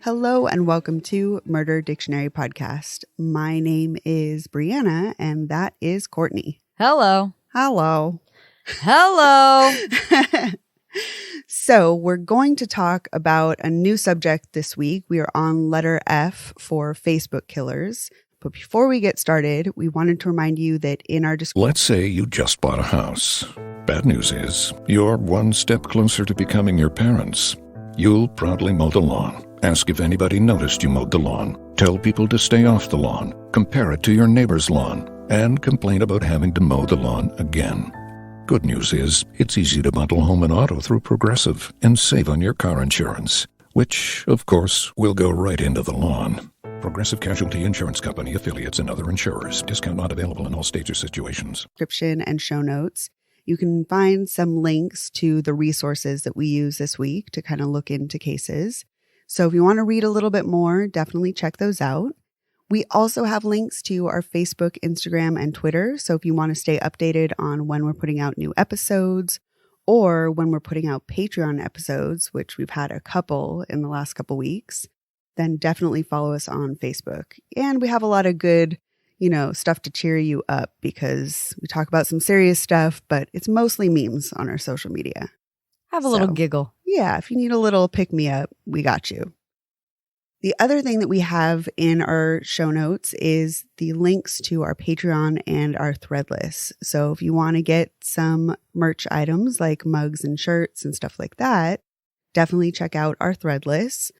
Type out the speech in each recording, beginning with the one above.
Hello and welcome to Murder Dictionary Podcast. My name is Brianna and that is Courtney. Hello. Hello. Hello. So we're going to talk about a new subject this week. We are on letter F for Facebook killers. But before we get started, we wanted to remind you that in our description... Let's say you just bought a house. Bad news is, you're one step closer to becoming your parents. You'll proudly mow the lawn. Ask if anybody noticed you mowed the lawn. Tell people to stay off the lawn. Compare it to your neighbor's lawn. And complain about having to mow the lawn again. Good news is, it's easy to bundle home and auto through Progressive and save on your car insurance, which, of course, will go right into the lawn. Progressive Casualty Insurance Company, affiliates, and other insurers. Discount not available in all states or situations. Description and show notes. You can find some links to the resources that we use this week to kind of look into cases. So if you want to read a little bit more, definitely check those out. We also have links to our Facebook, Instagram, and Twitter. So if you want to stay updated on when we're putting out new episodes or when we're putting out Patreon episodes, which we've had a couple in the last couple weeks, then definitely follow us on Facebook. And we have a lot of good, stuff to cheer you up because we talk about some serious stuff, but it's mostly memes on our social media. Have a little giggle. Yeah, if you need a little pick-me-up, we got you. The other thing that we have in our show notes is the links to our Patreon and our Threadless. So if you want to get some merch items like mugs and shirts and stuff like that, definitely check out our Threadless.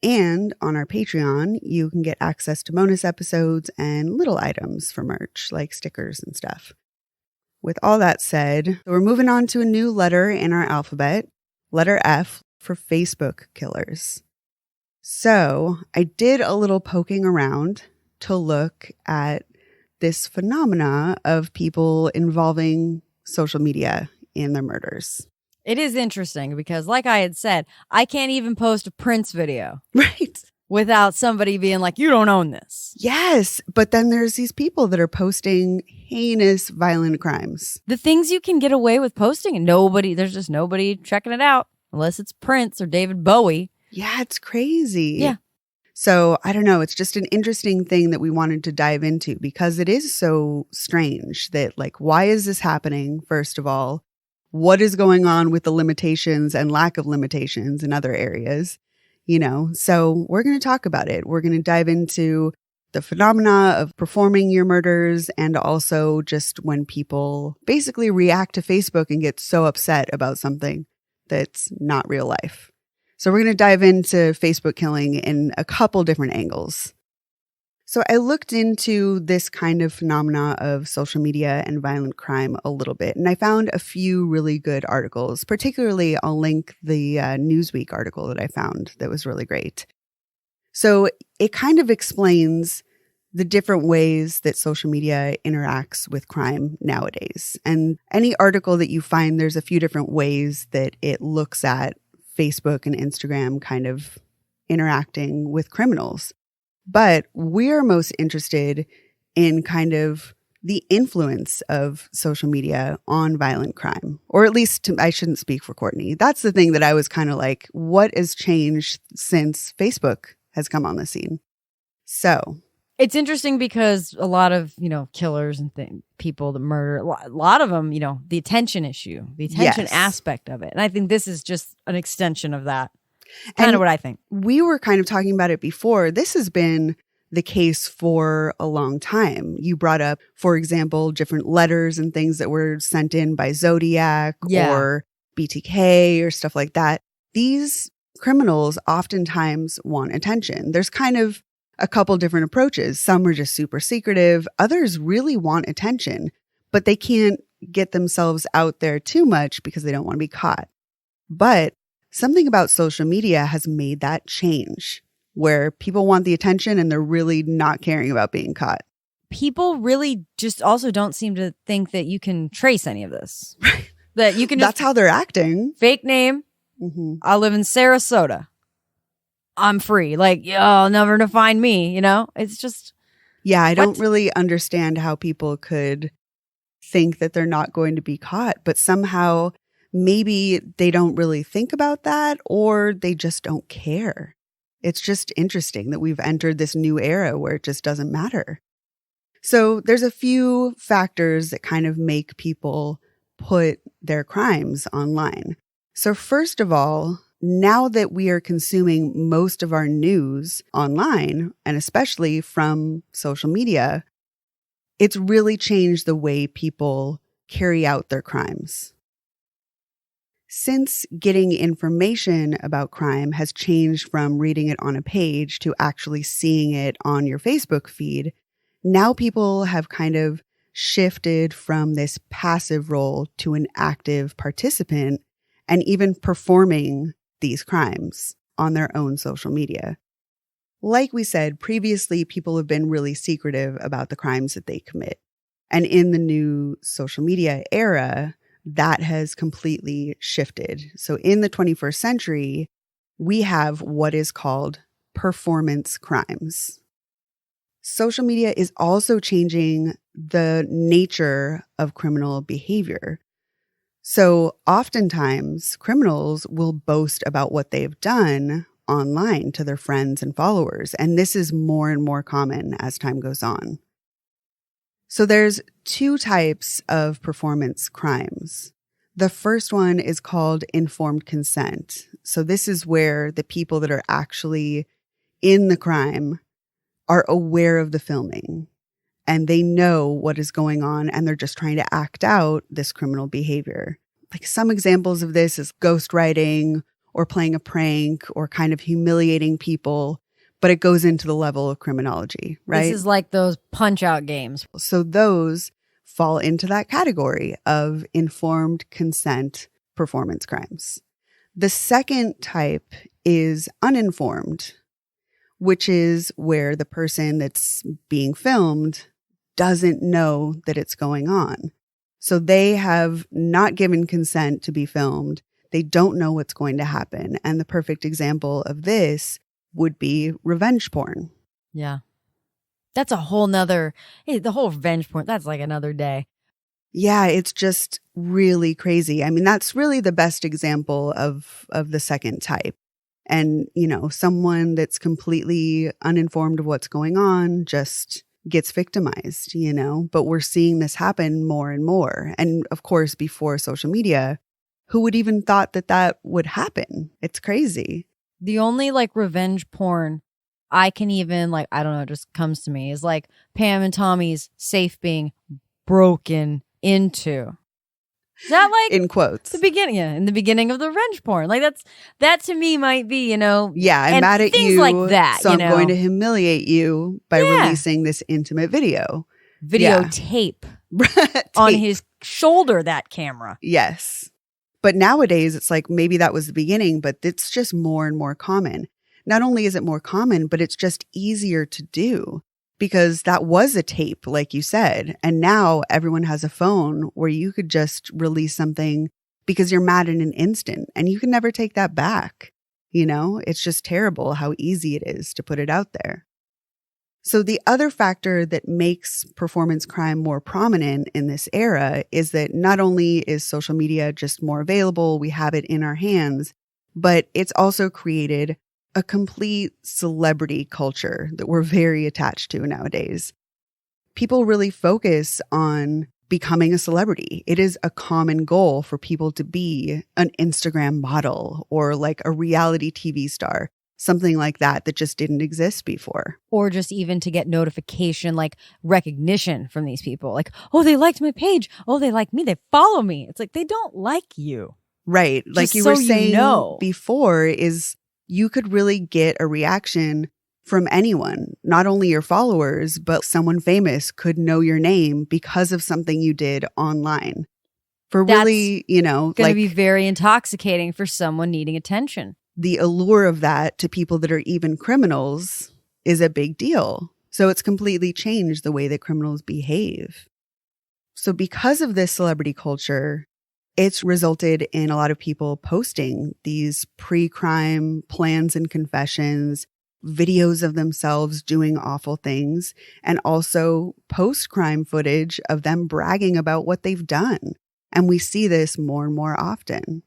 And on our Patreon, you can get access to bonus episodes and little items for merch like stickers and stuff. With all that said, we're moving on to a new letter in our alphabet, letter F for Facebook killers. So I did a little poking around to look at this phenomena of people involving social media in their murders. It is interesting because, like I had said, I can't even post a Prince video. Right. Without somebody being like, you don't own this. Yes. But then there's these people that are posting heinous, violent crimes. The things you can get away with posting and there's just nobody checking it out unless it's Prince or David Bowie. Yeah, it's crazy. Yeah. So I don't know. It's just an interesting thing that we wanted to dive into because it is so strange that, why is this happening? First of all, what is going on with the limitations and lack of limitations in other areas? So we're going to talk about it. We're going to dive into the phenomena of performing your murders and also just when people basically react to Facebook and get so upset about something that's not real life. So we're going to dive into Facebook killing in a couple different angles. So I looked into this kind of phenomena of social media and violent crime a little bit, and I found a few really good articles. Particularly, I'll link the Newsweek article that I found that was really great. So it kind of explains the different ways that social media interacts with crime nowadays. And any article that you find, there's a few different ways that it looks at Facebook and Instagram kind of interacting with criminals. But we're most interested in kind of the influence of social media on violent crime, or at least I shouldn't speak for Courtney. That's the thing that I was kind of like, what has changed since Facebook has come on the scene? So it's interesting because a lot of, killers and people that murder, a lot of them, the attention issue, the attention aspect of it. And I think this is just an extension of that. Kind of what I think. We were kind of talking about it before. This has been the case for a long time. You brought up, for example, different letters and things that were sent in by Zodiac or BTK or stuff like that. These criminals oftentimes want attention. There's kind of a couple different approaches. Some are just super secretive. Others really want attention, but they can't get themselves out there too much because they don't want to be caught. But something about social media has made that change where people want the attention and they're really not caring about being caught. People really just also don't seem to think that you can trace any of this. Right. That you can just... That's how they're acting. Fake name. Mm-hmm. I live in Sarasota. I'm free. You'll never find me, It's just... Yeah, I don't really understand how people could think that they're not going to be caught, but somehow maybe they don't really think about that or they just don't care. It's just interesting that we've entered this new era where it just doesn't matter. So there's a few factors that kind of make people put their crimes online. So first of all, now that we are consuming most of our news online, and especially from social media, it's really changed the way people carry out their crimes. Since getting information about crime has changed from reading it on a page to actually seeing it on your Facebook feed, now people have kind of shifted from this passive role to an active participant and even performing these crimes on their own social media. Like we said, previously, people have been really secretive about the crimes that they commit. And in the new social media era, that has completely shifted. So in the 21st century, we have what is called performance crimes. Social media is also changing the nature of criminal behavior. So oftentimes, criminals will boast about what they've done online to their friends and followers. And this is more and more common as time goes on. So there's two types of performance crimes. The first one is called informed consent. So this is where the people that are actually in the crime are aware of the filming and they know what is going on and they're just trying to act out this criminal behavior. Like some examples of this is ghostwriting or playing a prank or kind of humiliating people, but it goes into the level of criminology, right? This is like those punch-out games. So those fall into that category of informed consent performance crimes. The second type is uninformed, which is where the person that's being filmed doesn't know that it's going on. So they have not given consent to be filmed. They don't know what's going to happen. And the perfect example of this would be revenge porn. Yeah. That's a whole nother, the whole revenge porn, that's like another day. Yeah, it's just really crazy. I mean, that's really the best example of the second type. And, you know, someone that's completely uninformed of what's going on just gets victimized, you know, but we're seeing this happen more and more. And of course, before social media, who would even thought that that would happen? It's crazy. The only like revenge porn I can even like, I don't know, it just comes to me is like Pam and Tommy's safe being broken into. Is that like in quotes the beginning? Yeah, in the beginning of the revenge porn, like that to me might be, you know. Yeah, I'm mad at things you, like that. so you I'm know? going to humiliate you by releasing this intimate videotape on his shoulder. That camera. Yes, but nowadays it's like maybe that was the beginning, but it's just more and more common. Not only is it more common, but it's just easier to do. Because that was a tape, like you said. And now everyone has a phone where you could just release something because you're mad in an instant and you can never take that back. You know, it's just terrible how easy it is to put it out there. So the other factor that makes performance crime more prominent in this era is that not only is social media just more available, we have it in our hands, but it's also created a complete celebrity culture that we're very attached to nowadays. People really focus on becoming a celebrity. It is a common goal for people to be an Instagram model or like a reality TV star, something like that just didn't exist before. Or just even to get notification, like recognition from these people. Like, oh, they liked my page. Oh, they like me. They follow me. It's like, they don't like you. Right. Just like you so were saying before is you could really get a reaction from anyone, not only your followers, but someone famous could know your name because of something you did online. For really, you know, going to be very intoxicating for someone needing attention. The allure of that to people that are even criminals is a big deal. So it's completely changed the way that criminals behave. So because of this celebrity culture, it's resulted in a lot of people posting these pre-crime plans and confessions, videos of themselves doing awful things, and also post-crime footage of them bragging about what they've done. And we see this more and more often.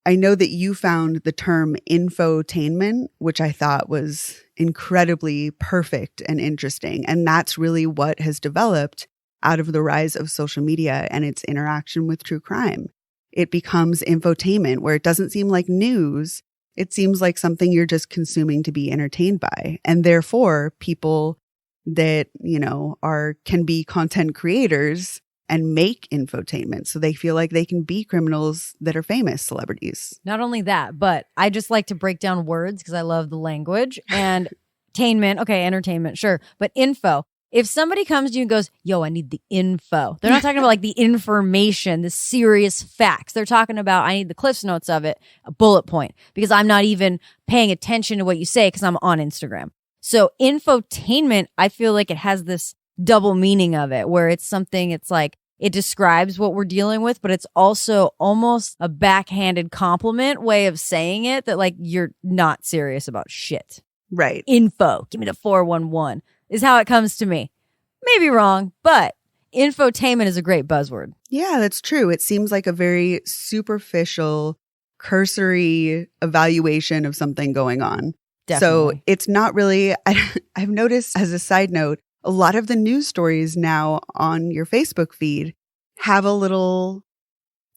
I know that you found the term infotainment, which I thought was incredibly perfect and interesting. And that's really what has developed out of the rise of social media and its interaction with true crime. It becomes infotainment, where it doesn't seem like news. It seems like something you're just consuming to be entertained by. And therefore, people that, can be content creators and make infotainment. So they feel like they can be criminals that are famous celebrities. Not only that, but I just like to break down words because I love the language. And tainment, okay, entertainment, sure. But info. If somebody comes to you and goes, yo, I need the info. They're not talking about like the information, the serious facts. They're talking about, I need the Cliff's Notes of it, a bullet point, because I'm not even paying attention to what you say because I'm on Instagram. So infotainment, I feel like it has this double meaning of it, where it's something, it's like, it describes what we're dealing with, but it's also almost a backhanded compliment way of saying it, that like you're not serious about shit. Right. Info, give me the 411 is how it comes to me. Maybe wrong, but infotainment is a great buzzword. Yeah, that's true. It seems like a very superficial, cursory evaluation of something going on. Definitely. So it's not really, I've noticed as a side note, a lot of the news stories now on your Facebook feed have a little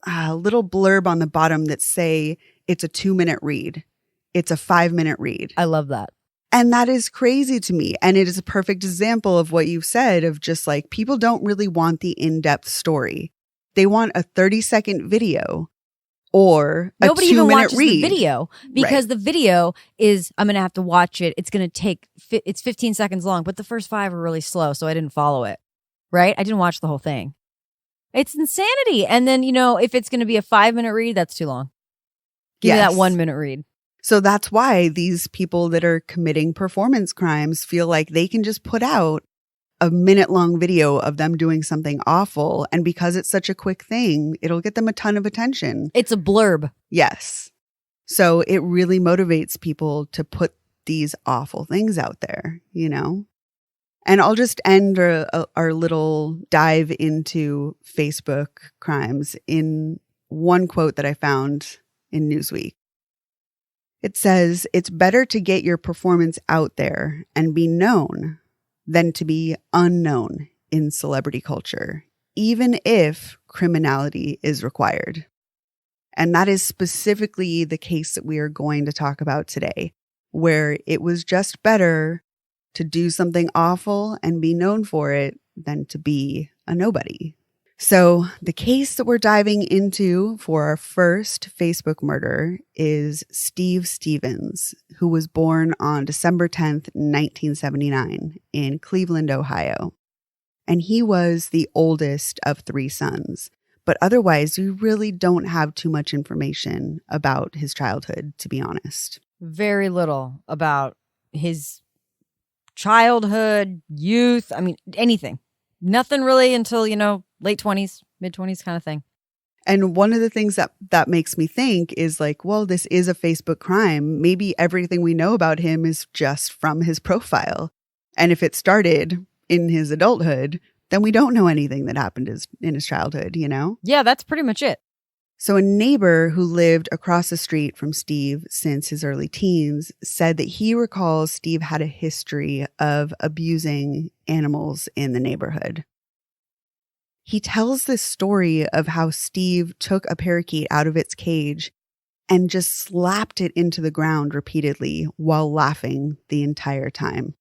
blurb on the bottom that say it's a 2-minute read. It's a 5-minute read. I love that. And that is crazy to me. And it is a perfect example of what you've said, of just like, people don't really want the in-depth story. They want a 30-second video or a 2-minute read. Nobody even watches the video because the video is, I'm going to have to watch it. It's going to take, it's 15 seconds long, but the first 5 are really slow. So I didn't follow it, right? I didn't watch the whole thing. It's insanity. And then, if it's going to be a 5-minute read, that's too long. Give me that 1-minute read. So that's why these people that are committing performance crimes feel like they can just put out a minute-long video of them doing something awful. And because it's such a quick thing, it'll get them a ton of attention. It's a blurb. Yes. So it really motivates people to put these awful things out there, And I'll just end our little dive into Facebook crimes in one quote that I found in Newsweek. It says, "It's better to get your performance out there and be known than to be unknown in celebrity culture, even if criminality is required." And that is specifically the case that we are going to talk about today, where it was just better to do something awful and be known for it than to be a nobody. So the case that we're diving into for our first Facebook murder is Steve Stevens, who was born on December 10th, 1979 in Cleveland, Ohio. And he was the oldest of 3 sons. But otherwise, we really don't have too much information about his childhood, to be honest. Very little about his childhood, youth, anything. Nothing really until, late 20s, mid 20s kind of thing. And one of the things that makes me think is like, well, this is a Facebook crime. Maybe everything we know about him is just from his profile. And if it started in his adulthood, then we don't know anything that happened in his childhood, Yeah, that's pretty much it. So a neighbor who lived across the street from Steve since his early teens said that he recalls Steve had a history of abusing animals in the neighborhood. He tells this story of how Steve took a parakeet out of its cage and just slapped it into the ground repeatedly while laughing the entire time.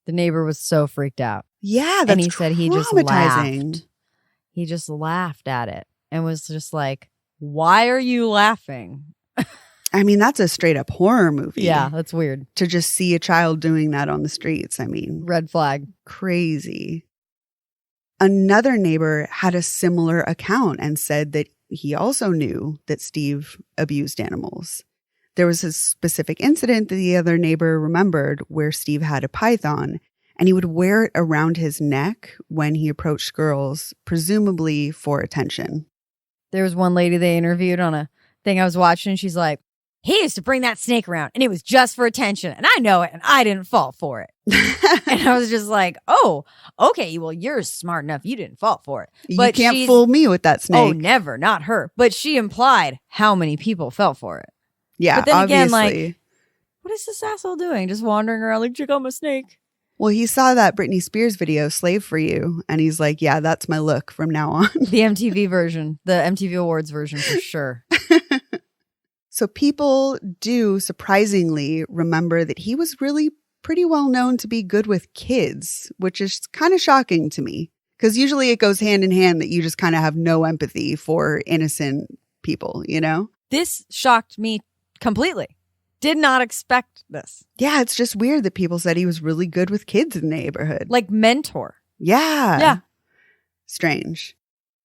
The neighbor was so freaked out. Yeah, that's and he said he just traumatizing. laughed. He just laughed at it and was just like, "Why are you laughing?" That's a straight up horror movie. Yeah, that's weird. To just see a child doing that on the streets. Red flag. Crazy. Another neighbor had a similar account and said that he also knew that Steve abused animals. There was a specific incident that the other neighbor remembered where Steve had a python and he would wear it around his neck when he approached girls, presumably for attention. There was one lady they interviewed on a thing I was watching. She's like, he used to bring that snake around and it was just for attention. And I know it and I didn't fall for it. And I was just like, oh, okay. Well, you're smart enough. You didn't fall for it. But you can't fool me with that snake. Oh, never. Not her. But she implied how many people fell for it. Yeah, but then obviously. Again, like, what is this asshole doing? Just wandering around like, check out my snake. Well, he saw that Britney Spears video, Slave for You, and he's like, yeah, that's my look from now on. The MTV version, the MTV Awards version for sure. So people do surprisingly remember that he was really pretty well known to be good with kids, which is kind of shocking to me because usually it goes hand in hand that you just kind of have no empathy for innocent people, you know? This shocked me completely. Did not expect this. Yeah, it's just weird that people said he was really good with kids in the neighborhood. Like mentor. Yeah. Yeah. Strange.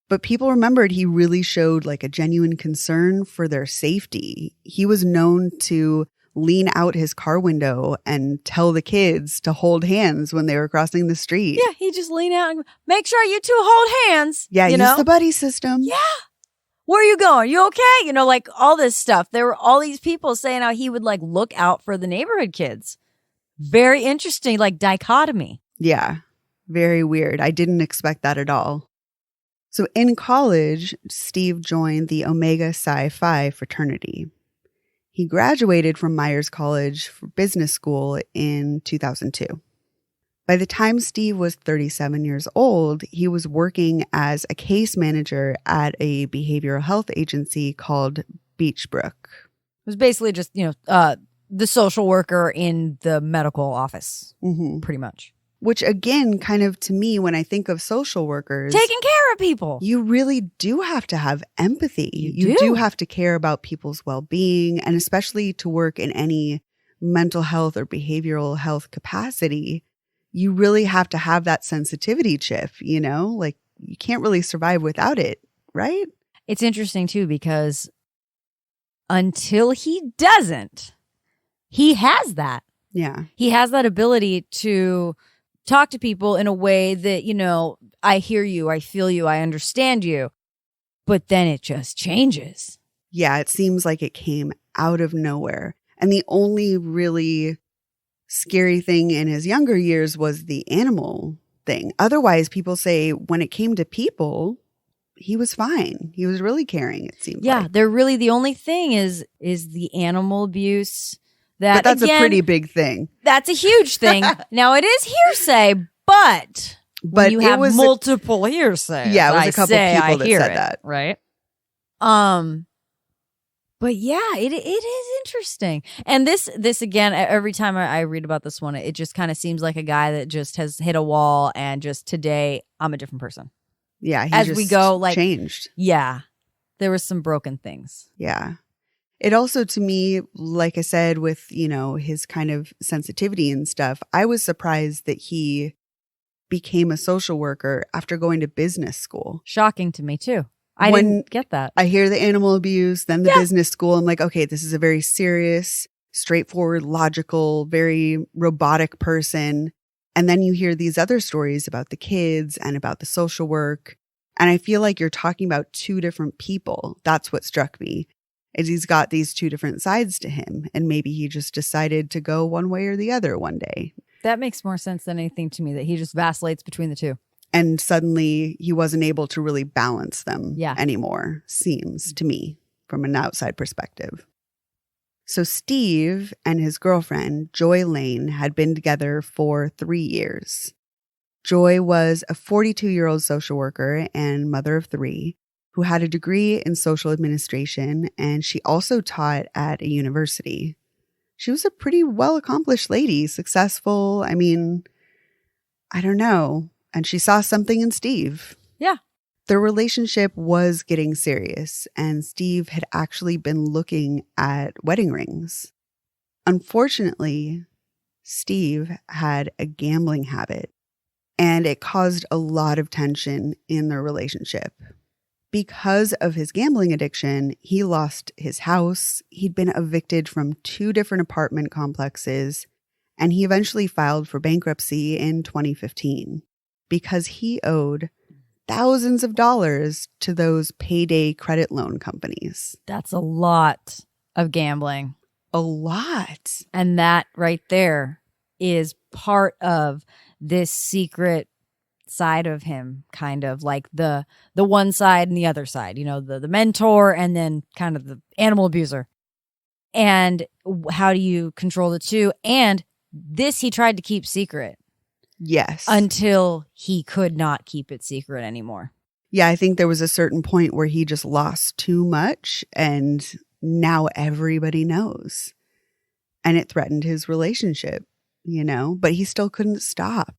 But people remembered he really showed like a genuine concern for their safety. He was known to lean out his car window and tell the kids to hold hands when they were crossing the street. Yeah, he just lean out and make sure you two hold hands. Yeah, use the buddy system. Yeah. Where are you going? You okay? You know, like all this stuff. There were all these people saying how he would like look out for the neighborhood kids. Very interesting, like dichotomy. Yeah, very weird. I didn't expect that at all. So in college, Steve joined the Omega Psi Phi fraternity. He graduated from Myers College for business school in 2002. By the time Steve was 37 years old, he was working as a case manager at a behavioral health agency called Beachbrook. It was basically just, the social worker in the medical office, pretty much. Which again, kind of to me, when I think of social workers, taking care of people, you really do have to have empathy. You do have to care about people's well-being, and especially to work in any mental health or behavioral health capacity, you really have to have that sensitivity chip, like you can't really survive without it, right? It's interesting too, because until he doesn't, he has that. Yeah. He has that ability to talk to people in a way that, I hear you, I feel you, I understand you. But then it just changes. Yeah, it seems like it came out of nowhere. And the only really scary thing in his younger years was the animal thing. Otherwise, people say when it came to people, he was fine. He was really caring, it seems Yeah, like. they're really the only thing is the animal abuse. But that's a pretty big thing. That's a huge thing. Now, it is hearsay, but when you have multiple hearsay. Yeah, it was a couple people that said that. Right? But yeah, it is interesting. And this again, every time I read about this one, it just kind of seems like a guy that just has hit a wall and just today, I'm a different person. Yeah, he as just we go, like changed. Yeah, there was some broken things. Yeah. It also, to me, like I said, with, his kind of sensitivity and stuff, I was surprised that he became a social worker after going to business school. Shocking to me, too. I didn't get that. I hear the animal abuse, then the business school. I'm like, okay, this is a very serious, straightforward, logical, very robotic person. And then you hear these other stories about the kids and about the social work. And I feel like you're talking about two different people. That's what struck me. Is he's got these two different sides to him, and maybe he just decided to go one way or the other one day. That makes more sense than anything to me, that he just vacillates between the two. And suddenly he wasn't able to really balance them anymore, seems to me, from an outside perspective. So Steve and his girlfriend, Joy Lane, had been together for 3 years. Joy was a 42-year-old social worker and mother of 3. Who had a degree in social administration, and she also taught at a university. She was a pretty well-accomplished lady, successful. I mean, I don't know. And she saw something in Steve. Yeah. Their relationship was getting serious, and Steve had actually been looking at wedding rings. Unfortunately, Steve had a gambling habit, and it caused a lot of tension in their relationship. Because of his gambling addiction, he lost his house. He'd been evicted from 2 different apartment complexes, and he eventually filed for bankruptcy in 2015 because he owed thousands of dollars to those payday credit loan companies. That's a lot. of gambling. A lot. And that right there is part of this secret side of him, kind of like the one side and the other side, you know, the mentor and then kind of the animal abuser. And how do you control the two? And this he tried to keep secret. Yes. Until he could not keep it secret anymore. Yeah, I think there was a certain point where he just lost too much and now everybody knows. And it threatened his relationship, you know, but he still couldn't stop.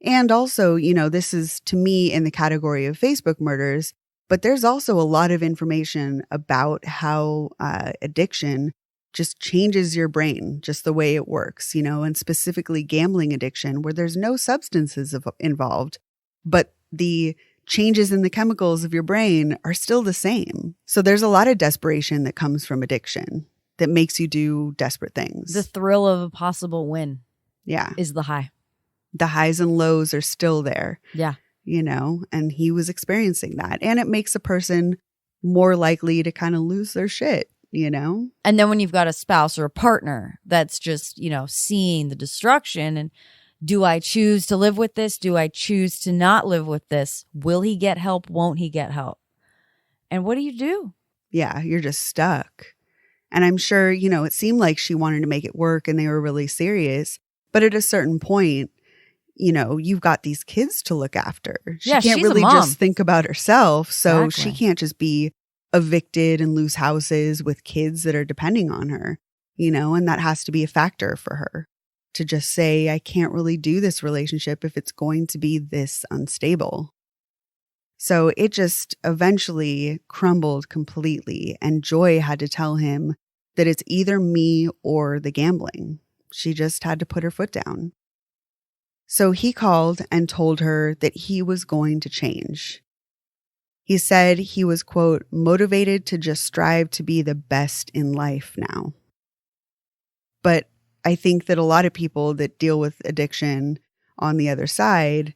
And also, you know, this is to me in the category of Facebook murders, but there's also a lot of information about how addiction just changes your brain, just the way it works, you know, and specifically gambling addiction where there's no substances involved, but the changes in the chemicals of your brain are still the same. So there's a lot of desperation that comes from addiction that makes you do desperate things. The thrill of a possible win. Yeah. Is the high. The highs and lows are still there. Yeah. You know, and he was experiencing that. And it makes a person more likely to kind of lose their shit, you know? And then when you've got a spouse or a partner that's just, you know, seeing the destruction and do I choose to live with this? Do I choose to not live with this? Will he get help? Won't he get help? And what do you do? Yeah, you're just stuck. And I'm sure, you know, it seemed like she wanted to make it work and they were really serious. But at a certain point, you know, you've got these kids to look after. She can't really just think about herself. So Exactly. she can't just be evicted and lose houses with kids that are depending on her, you know, and that has to be a factor for her to just say, I can't really do this relationship if it's going to be this unstable. So it just eventually crumbled completely. And Joy had to tell him that it's either me or the gambling. She just had to put her foot down. So he called and told her that he was going to change. He said he was, quote, motivated to just strive to be the best in life now. But I think that a lot of people that deal with addiction on the other side,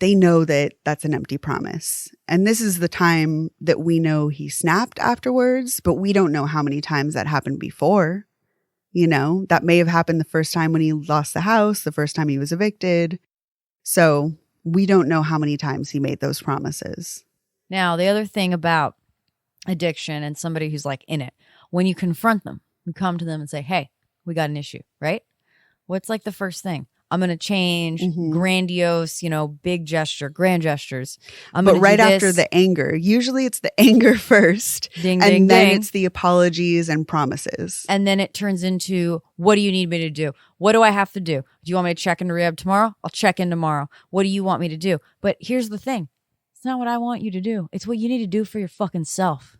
they know that that's an empty promise. And this is the time that we know he snapped afterwards, but we don't know how many times that happened before. You know, that may have happened the first time when he lost the house, the first time he was evicted. So we don't know how many times he made those promises. Now, the other thing about addiction and somebody who's like in it, when you confront them, you come to them and say, hey, we got an issue, right? What's like the first thing? I'm going to change, grandiose, you know, big gesture, grand gestures. But right after the anger, usually it's the anger first. Ding, and ding, then ding. it's the apologies and promises. And then it turns into, what do you need me to do? What do I have to do? Do you want me to check into rehab tomorrow? I'll check in tomorrow. What do you want me to do? But here's the thing. It's not what I want you to do. It's what you need to do for your fucking self.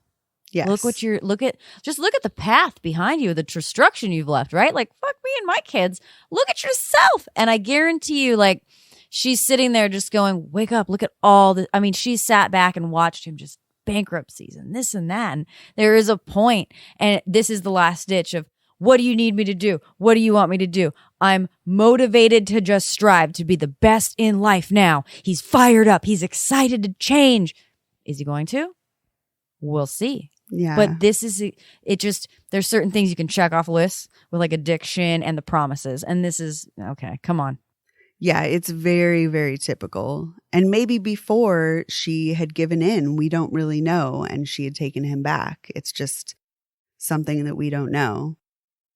Yes. Look at the path behind you, the destruction you've left, right? Like, fuck me and my kids. Look at yourself. And I guarantee you, like, she's sitting there just going, wake up, look at all the, I mean, she sat back and watched him just bankruptcies and this and that. And there is a point, and this is the last ditch of, what do you need me to do? What do you want me to do? I'm motivated to just strive to be the best in life now. He's fired up. He's excited to change. Is he going to? We'll see. Yeah. But this is, it just, there's certain things you can check off lists with like addiction and the promises. And this is, okay, come on. Yeah, it's very, very typical. And maybe before she had given in, we don't really know, and she had taken him back. It's just something that we don't know.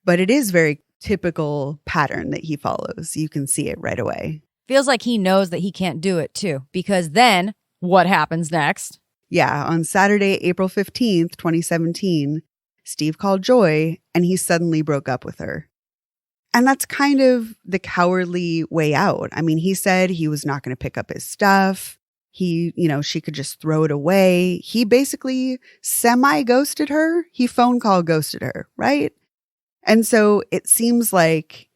But it is very typical pattern that he follows. You can see it right away. Feels like he knows that he can't do it too, because then what happens next? Yeah, on Saturday, April 15th, 2017, Steve called Joy and he suddenly broke up with her. And that's kind of the cowardly way out. I mean, he said he was not going to pick up his stuff. She could just throw it away. He basically semi-ghosted her. He phone call ghosted her, right? And so it seems like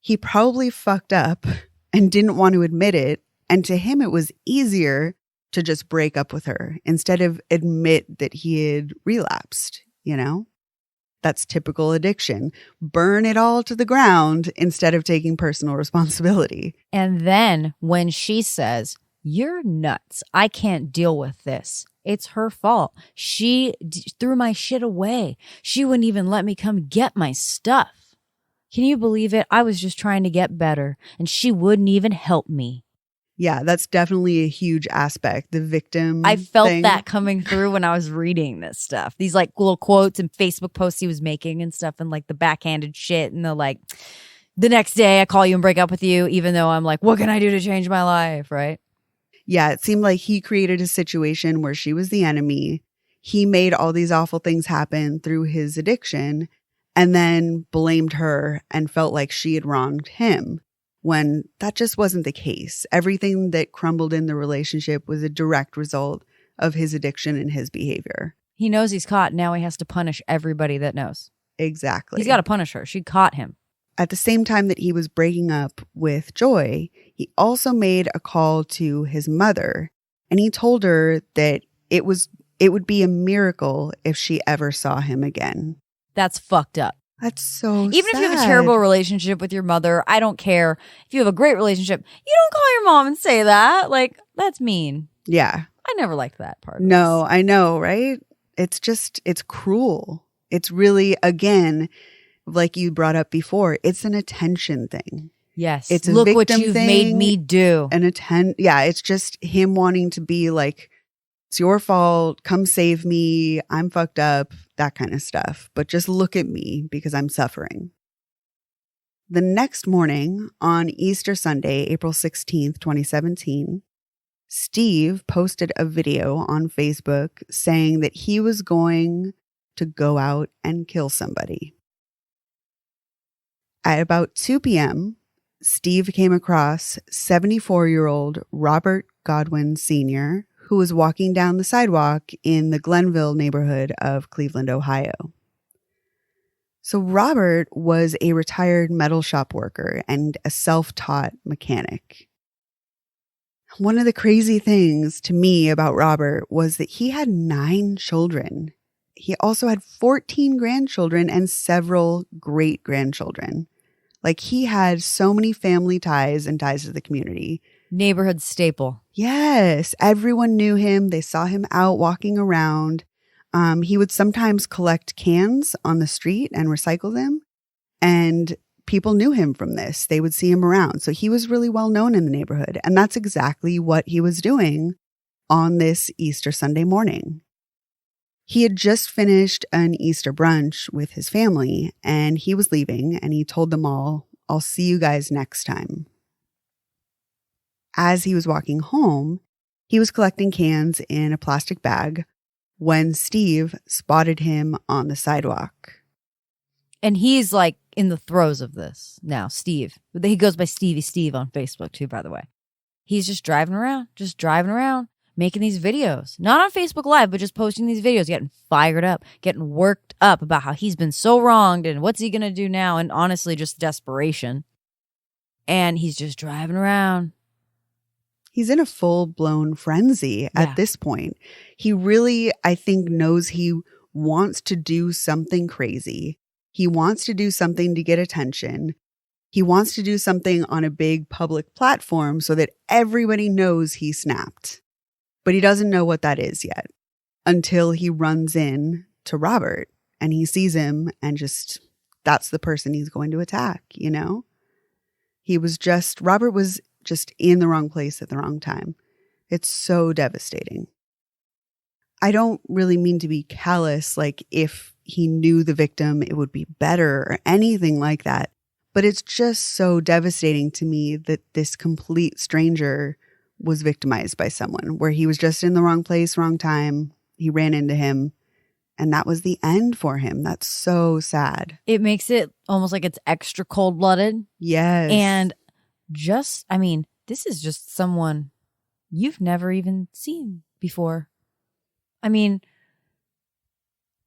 he probably fucked up and didn't want to admit it. And to him, it was easier to just break up with her instead of admit that he had relapsed, you know? That's typical addiction. Burn it all to the ground instead of taking personal responsibility. And then when she says, you're nuts. I can't deal with this. It's her fault. She threw my shit away. She wouldn't even let me come get my stuff. Can you believe it? I was just trying to get better, and she wouldn't even help me. Yeah, that's definitely a huge aspect. The victim I felt thing. that coming through when I was reading this stuff. These like little quotes and Facebook posts he was making and stuff, and like the backhanded shit and the like, the next day I call you and break up with you, even though I'm like, what can I do to change my life, right? Yeah, it seemed like he created a situation where she was the enemy. He made all these awful things happen through his addiction and then blamed her and felt like she had wronged him, when that just wasn't the case. Everything that crumbled in the relationship was a direct result of his addiction and his behavior. He knows he's caught. Now he has to punish everybody that knows. Exactly. He's got to punish her. She caught him. At the same time that he was breaking up with Joy, he also made a call to his mother, and he told her that it would be a miracle if she ever saw him again. That's fucked up. That's so Even sad. if you have a terrible relationship with your mother, I don't care. If you have a great relationship, you don't call your mom and say that. Like, that's mean. Yeah. I never liked that part. No, I know, right? It's cruel. It's really, again, like you brought up before, it's an attention thing. Yes. It's a look what victim you've thing, made me do. Yeah, it's just him wanting to be like, it's your fault. Come save me. I'm fucked up. That kind of stuff. But just look at me because I'm suffering. The next morning on Easter Sunday, April 16th, 2017, Steve posted a video on Facebook saying that he was going to go out and kill somebody. At about 2 p.m., Steve came across 74-year-old Robert Godwin Sr., who was walking down the sidewalk in the Glenville neighborhood of Cleveland, Ohio. So Robert was a retired metal shop worker and a self-taught mechanic. One of the crazy things to me about Robert was that he had 9 children. He also had 14 grandchildren and several great-grandchildren. Like, he had so many family ties and ties to the community. Neighborhood staple. Yes. Everyone knew him. They saw him out walking around. He would sometimes collect cans on the street and recycle them. And people knew him from this. They would see him around. So he was really well known in the neighborhood. And that's exactly what he was doing on this Easter Sunday morning. He had just finished an Easter brunch with his family, and he was leaving, and he told them all, "I'll see you guys next time." As he was walking home, he was collecting cans in a plastic bag when Steve spotted him on the sidewalk. And he's like in the throes of this now, Steve. He goes by Stevie Steve on Facebook too, by the way. He's just driving around, making these videos. Not on Facebook Live, but just posting these videos, getting fired up, getting worked up about how he's been so wronged and what's he going to do now? And honestly, just desperation. And he's just driving around. He's in a full-blown frenzy at this point. He really, I think, knows he wants to do something crazy. He wants to do something to get attention. He wants to do something on a big public platform so that everybody knows he snapped. But he doesn't know what that is yet until he runs in to Robert and he sees him and just, that's the person he's going to attack, you know? Robert was just in the wrong place at the wrong time. It's so devastating. I don't really mean to be callous, like if he knew the victim, it would be better or anything like that. But it's just so devastating to me that this complete stranger was victimized by someone where he was just in the wrong place, wrong time. He ran into him and that was the end for him. That's so sad. It makes it almost like it's extra cold-blooded. Yes. And this is just someone you've never even seen before. I mean,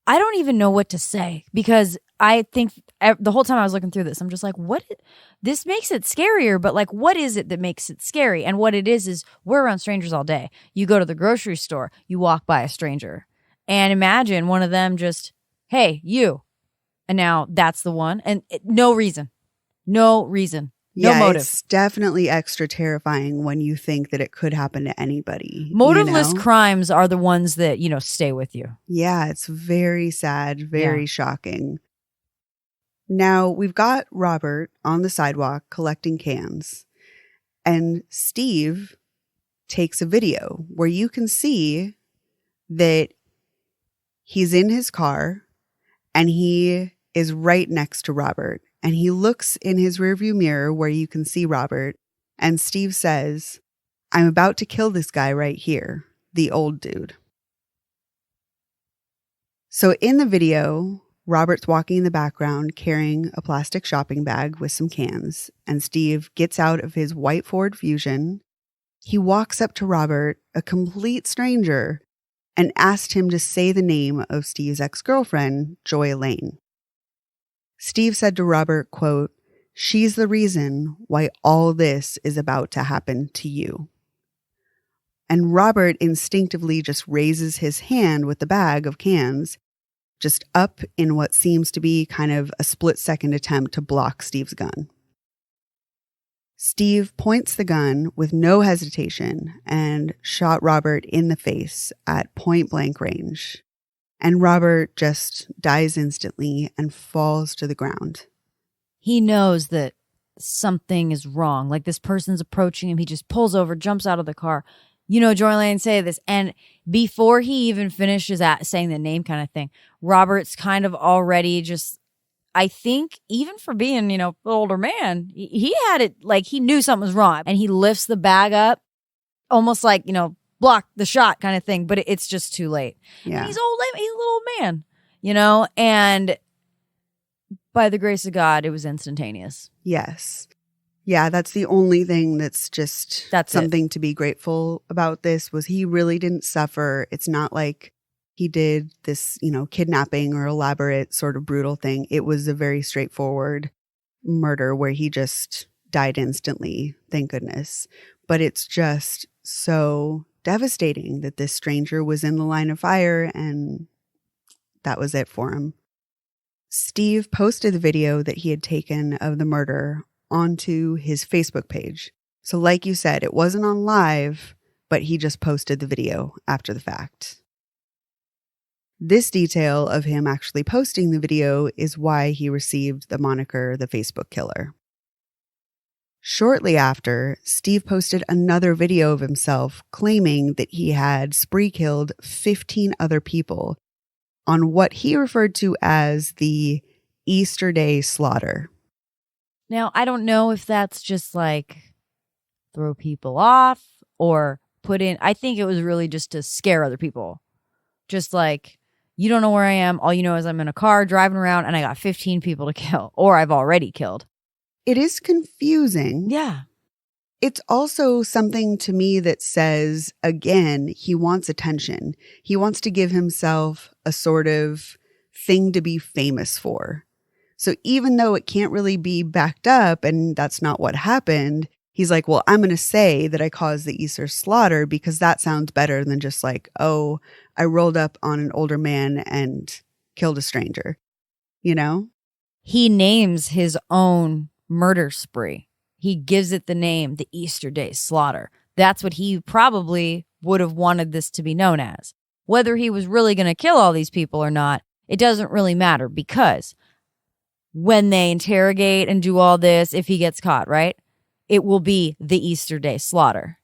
I don't even know what to say because I think the whole time I was looking through this, I'm just like, this makes it scarier, but like, what is it that makes it scary? And what it is we're around strangers all day. You go to the grocery store, you walk by a stranger and imagine one of them just, hey, you. And now that's the one. And no reason. No motive. It's definitely extra terrifying when you think that it could happen to anybody. Motiveless you know? crimes are the ones that, stay with you. Yeah, it's very sad, very shocking. Now, we've got Robert on the sidewalk collecting cans, and Steve takes a video where you can see that he's in his car and he is right next to Robert. And he looks in his rearview mirror where you can see Robert. And Steve says, "I'm about to kill this guy right here, the old dude." So in the video, Robert's walking in the background carrying a plastic shopping bag with some cans. And Steve gets out of his white Ford Fusion. He walks up to Robert, a complete stranger, and asked him to say the name of Steve's ex-girlfriend, Joy Lane. Steve said to Robert, quote, "She's the reason why all this is about to happen to you." And Robert instinctively just raises his hand with the bag of cans, just up in what seems to be kind of a split-second attempt to block Steve's gun. Steve points the gun with no hesitation and shot Robert in the face at point-blank range. And Robert just dies instantly and falls to the ground. He knows that something is wrong. Like this person's approaching him. He just pulls over, jumps out of the car. Joy Lane say this. And before he even finishes saying the name kind of thing, Robert's kind of already just, I think, even for being, an older man, he had it like he knew something was wrong. And he lifts the bag up, almost like, block the shot kind of thing, but it's just too late. Yeah. And he's a little old man, and by the grace of God, it was instantaneous. Yes. Yeah, that's the only thing that's something to be grateful about this was he really didn't suffer. It's not like he did this, kidnapping or elaborate sort of brutal thing. It was a very straightforward murder where he just died instantly, thank goodness. But it's just so devastating that this stranger was in the line of fire and that was it for him. Steve posted the video that he had taken of the murder onto his Facebook page. So like you said, it wasn't on live, but he just posted the video after the fact. This detail of him actually posting the video is why he received the moniker the Facebook Killer. Shortly after, Steve posted another video of himself claiming that he had spree killed 15 other people on what he referred to as the Easter Day slaughter. Now, I don't know if that's just like throw people off or I think it was really just to scare other people. Just like, you don't know where I am. All you know is I'm in a car driving around and I got 15 people to kill, or I've already killed. It is confusing. Yeah. It's also something to me that says, again, he wants attention. He wants to give himself a sort of thing to be famous for. So even though it can't really be backed up and that's not what happened, he's like, well, I'm going to say that I caused the Easter slaughter because that sounds better than just like, oh, I rolled up on an older man and killed a stranger. He names his own murder spree. He gives it the name, the Easter Day slaughter. That's what he probably would have wanted this to be known as. Whether he was really going to kill all these people or not, it doesn't really matter because when they interrogate and do all this, if he gets caught, right, it will be the Easter Day slaughter.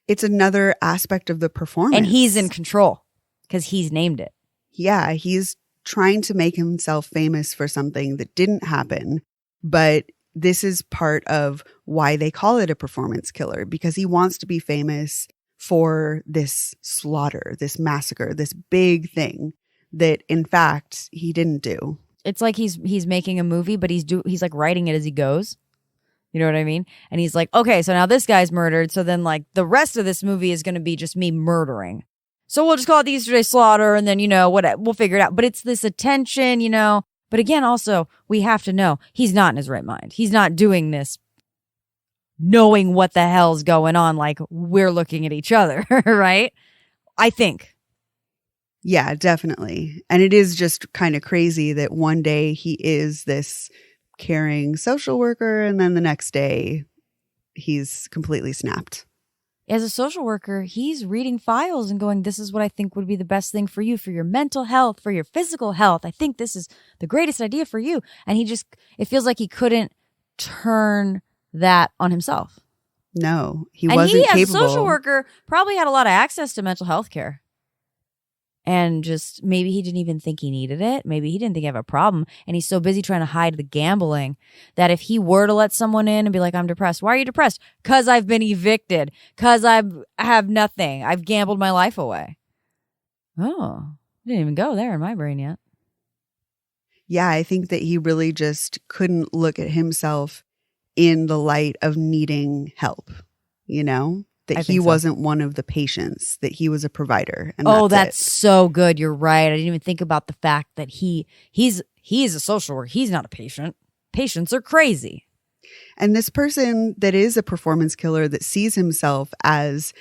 It's another aspect of the performance. And he's in control because he's named it. Yeah, he's trying to make himself famous for something that didn't happen, but this is part of why they call it a performance killer, because he wants to be famous for this slaughter, this massacre, this big thing that, in fact, he didn't do. It's like he's making a movie, but he's like writing it as he goes. You know what I mean? And he's like, okay, so now this guy's murdered. So then like the rest of this movie is going to be just me murdering. So we'll just call it the Easter Day slaughter and then, we'll figure it out. But it's this attention, But again, also, we have to know he's not in his right mind. He's not doing this knowing what the hell's going on like we're looking at each other, right? I think. Yeah, definitely. And it is just kind of crazy that one day he is this caring social worker, and then the next day he's completely snapped. As a social worker, he's reading files and going, this is what I think would be the best thing for you, for your mental health, for your physical health. I think this is the greatest idea for you. And it feels like he couldn't turn that on himself. No, he and wasn't he, capable. As a social worker, probably had a lot of access to mental health care. And just maybe he didn't even think he needed it. Maybe he didn't think he had a problem. And he's so busy trying to hide the gambling that if he were to let someone in and be like, I'm depressed. Why are you depressed? Because I've been evicted. Because I have nothing. I've gambled my life away. Oh, didn't even go there in my brain yet. Yeah, I think that he really just couldn't look at himself in the light of needing help, you know? That he wasn't one of the patients, that he was a provider. And that's so good. You're right. I didn't even think about the fact that he's a social worker. He's not a patient. Patients are crazy. And this person that is a performance killer that sees himself as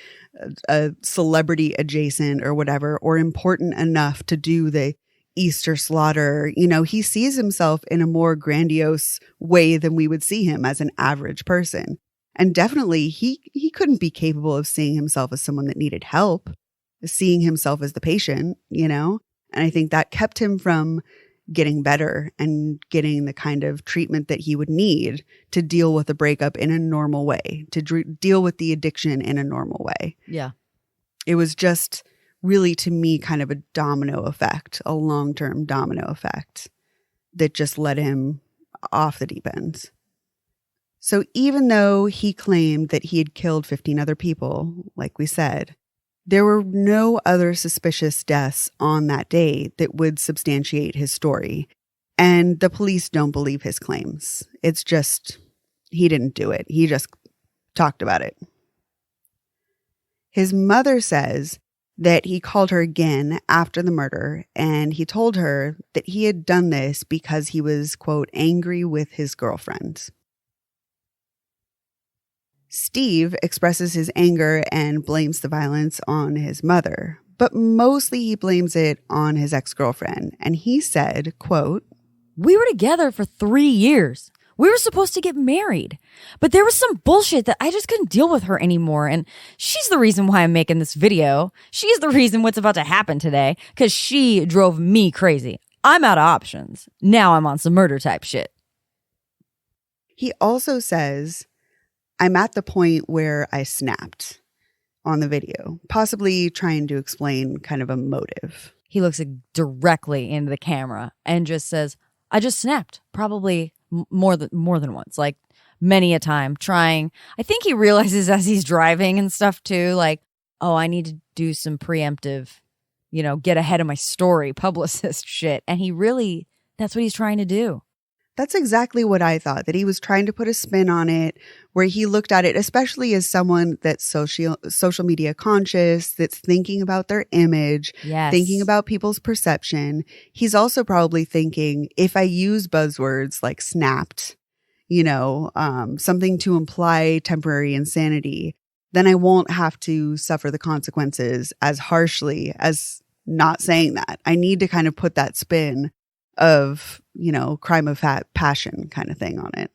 a celebrity adjacent or whatever, or important enough to do the Easter slaughter, you know, he sees himself in a more grandiose way than we would see him as an average person. And definitely he couldn't be capable of seeing himself as someone that needed help, seeing himself as the patient, you know? And I think that kept him from getting better and getting the kind of treatment that he would need to deal with a breakup in a normal way, to deal with the addiction in a normal way. Yeah. It was just really, to me, kind of a domino effect, a long-term domino effect that just led him off the deep end. So even though he claimed that he had killed 15 other people, like we said, there were no other suspicious deaths on that day that would substantiate his story. And the police don't believe his claims. It's just, he didn't do it. He just talked about it. His mother says that he called her again after the murder, and he told her that he had done this because he was, quote, angry with his girlfriend. Steve expresses his anger and blames the violence on his mother, but mostly he blames it on his ex-girlfriend. And he said, quote, we were together for 3 years. We were supposed to get married, but there was some bullshit that I just couldn't deal with her anymore. And she's the reason why I'm making this video. She's the reason what's about to happen today, because she drove me crazy. I'm out of options. Now I'm on some murder type shit. He also says, I'm at the point where I snapped on the video, possibly trying to explain kind of a motive. He looks directly into the camera and just says, I just snapped, probably more than once, like many a time trying. I think he realizes as he's driving and stuff too, like, oh, I need to do some preemptive, get ahead of my story, publicist shit. And that's what he's trying to do. That's exactly what I thought, that he was trying to put a spin on it, where he looked at it, especially as someone that's social media conscious, that's thinking about their image, yes, thinking about people's perception. He's also probably thinking, if I use buzzwords like snapped, something to imply temporary insanity, then I won't have to suffer the consequences as harshly as not saying that. I need to kind of put that spin of, crime of passion kind of thing on it.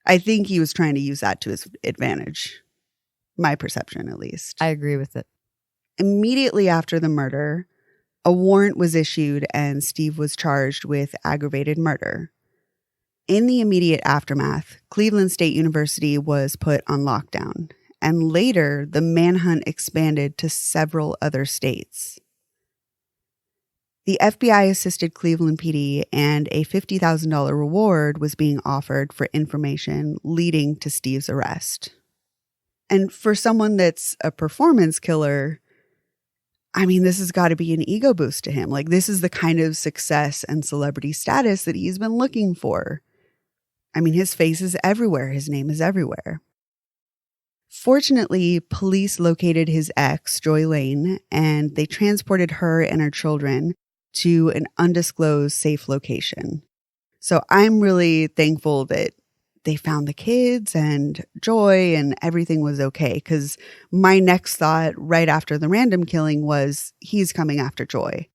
I think he was trying to use that to his advantage. My perception, at least. I agree with it. Immediately after the murder, a warrant was issued and Steve was charged with aggravated murder. In the immediate aftermath, Cleveland State University was put on lockdown, and later the manhunt expanded to several other states. The FBI assisted Cleveland PD, and a $50,000 reward was being offered for information leading to Steve's arrest. And for someone that's a performance killer, I mean, this has got to be an ego boost to him. Like, this is the kind of success and celebrity status that he's been looking for. I mean, his face is everywhere. His name is everywhere. Fortunately, police located his ex, Joy Lane, and they transported her and her children to an undisclosed safe location. So I'm really thankful that they found the kids and Joy and everything was okay, because my next thought right after the random killing was, he's coming after Joy.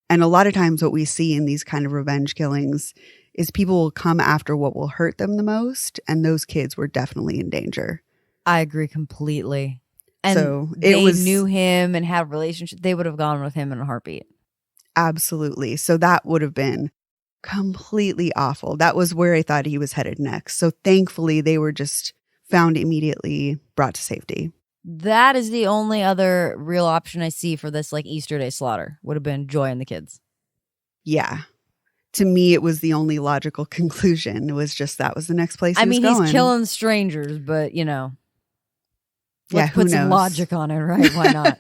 And a lot of times what we see in these kind of revenge killings is people will come after what will hurt them the most. And those kids were definitely in danger. I agree completely. And so they knew him and had relationships. They would have gone with him in a heartbeat. Absolutely. So that would have been completely awful. That was where I thought he was headed next. So thankfully, they were just found immediately, brought to safety. That is the only other real option I see for this like Easter Day slaughter. Would have been Joy and the kids. Yeah. To me, it was the only logical conclusion. It was just that was the next place he was going. He's killing strangers, but let's who put some knows? Logic on it, right? Why not?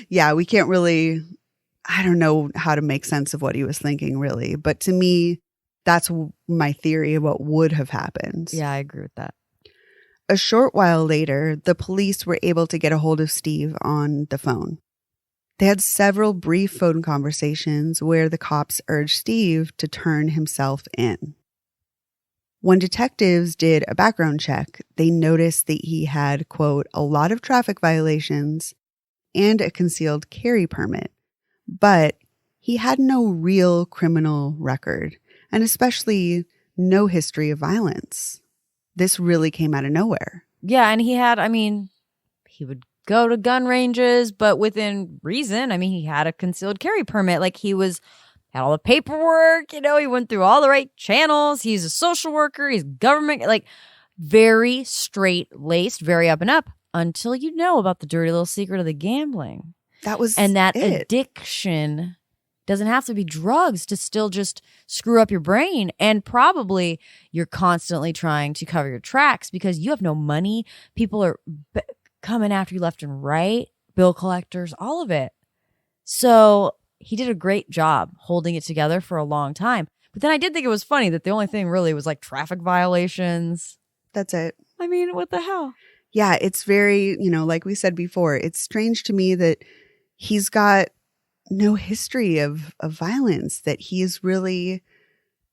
Yeah, we can't really, I don't know how to make sense of what he was thinking, really. But to me, that's my theory of what would have happened. Yeah, I agree with that. A short while later, the police were able to get a hold of Steve on the phone. They had several brief phone conversations where the cops urged Steve to turn himself in. When detectives did a background check, they noticed that he had, quote, a lot of traffic violations and a concealed carry permit, but he had no real criminal record, and especially no history of violence. This really came out of nowhere. Yeah, and he had, he would go to gun ranges, but within reason. He had a concealed carry permit. Like had all the paperwork, he went through all the right channels. He's a social worker. He's government, like very straight-laced, very up and up until you know about the dirty little secret of the gambling. And that addiction doesn't have to be drugs to still just screw up your brain. And probably you're constantly trying to cover your tracks because you have no money. People are coming after you left and right, bill collectors, all of it. So he did a great job holding it together for a long time. But then I did think it was funny that the only thing really was like traffic violations. That's it. What the hell? Yeah, it's very, like we said before, it's strange to me that he's got no history of violence, that he's really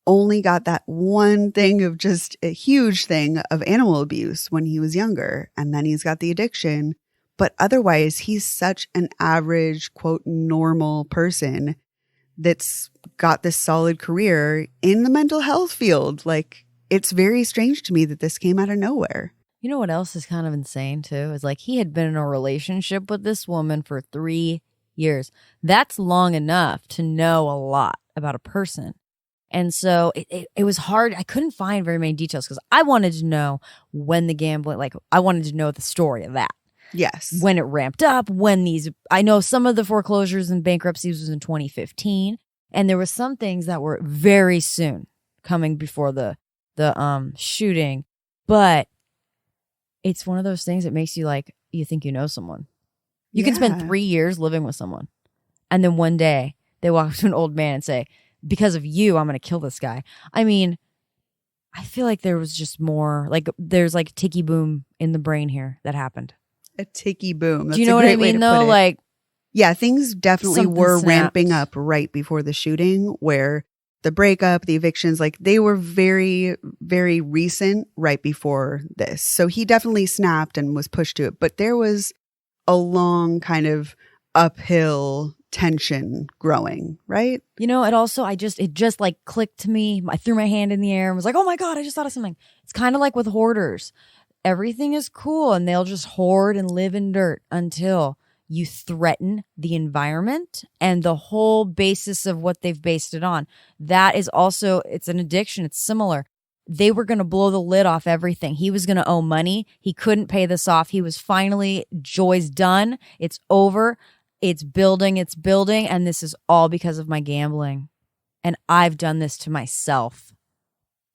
only got that one thing of just a huge thing of animal abuse when he was younger. And then he's got the addiction. But otherwise, he's such an average, quote, normal person that's got this solid career in the mental health field. Like, it's very strange to me that this came out of nowhere. You know what else is kind of insane, too? Is like he had been in a relationship with this woman for 3 years. That's long enough to know a lot about a person. And so it was hard. I couldn't find very many details because I wanted to know when the gambling, like I wanted to know the story of that. Yes. When it ramped up, I know some of the foreclosures and bankruptcies was in 2015. And there were some things that were very soon coming before the shooting. But it's one of those things that makes you like, you think you know someone. You can spend 3 years living with someone. And then one day they walk up to an old man and say, because of you, I'm going to kill this guy. I feel like there was just more, like there's like ticky boom in the brain here that happened. A ticky boom. That's Do you know what I mean though? Like, yeah, things definitely were ramping up right before the shooting, where the breakup, the evictions, like they were very, very recent right before this. So he definitely snapped and was pushed to it. But there was a long kind of uphill tension growing, right? It just like clicked to me. I threw my hand in the air and was like, oh my God, I just thought of something. It's kind of like with hoarders. Everything is cool and they'll just hoard and live in dirt until you threaten the environment and the whole basis of what they've based it on. That is also, it's an addiction. It's similar. They were going to blow the lid off everything. He was going to owe money. He couldn't pay this off. He was finally, Joy's done. It's over. It's building. And this is all because of my gambling. And I've done this to myself.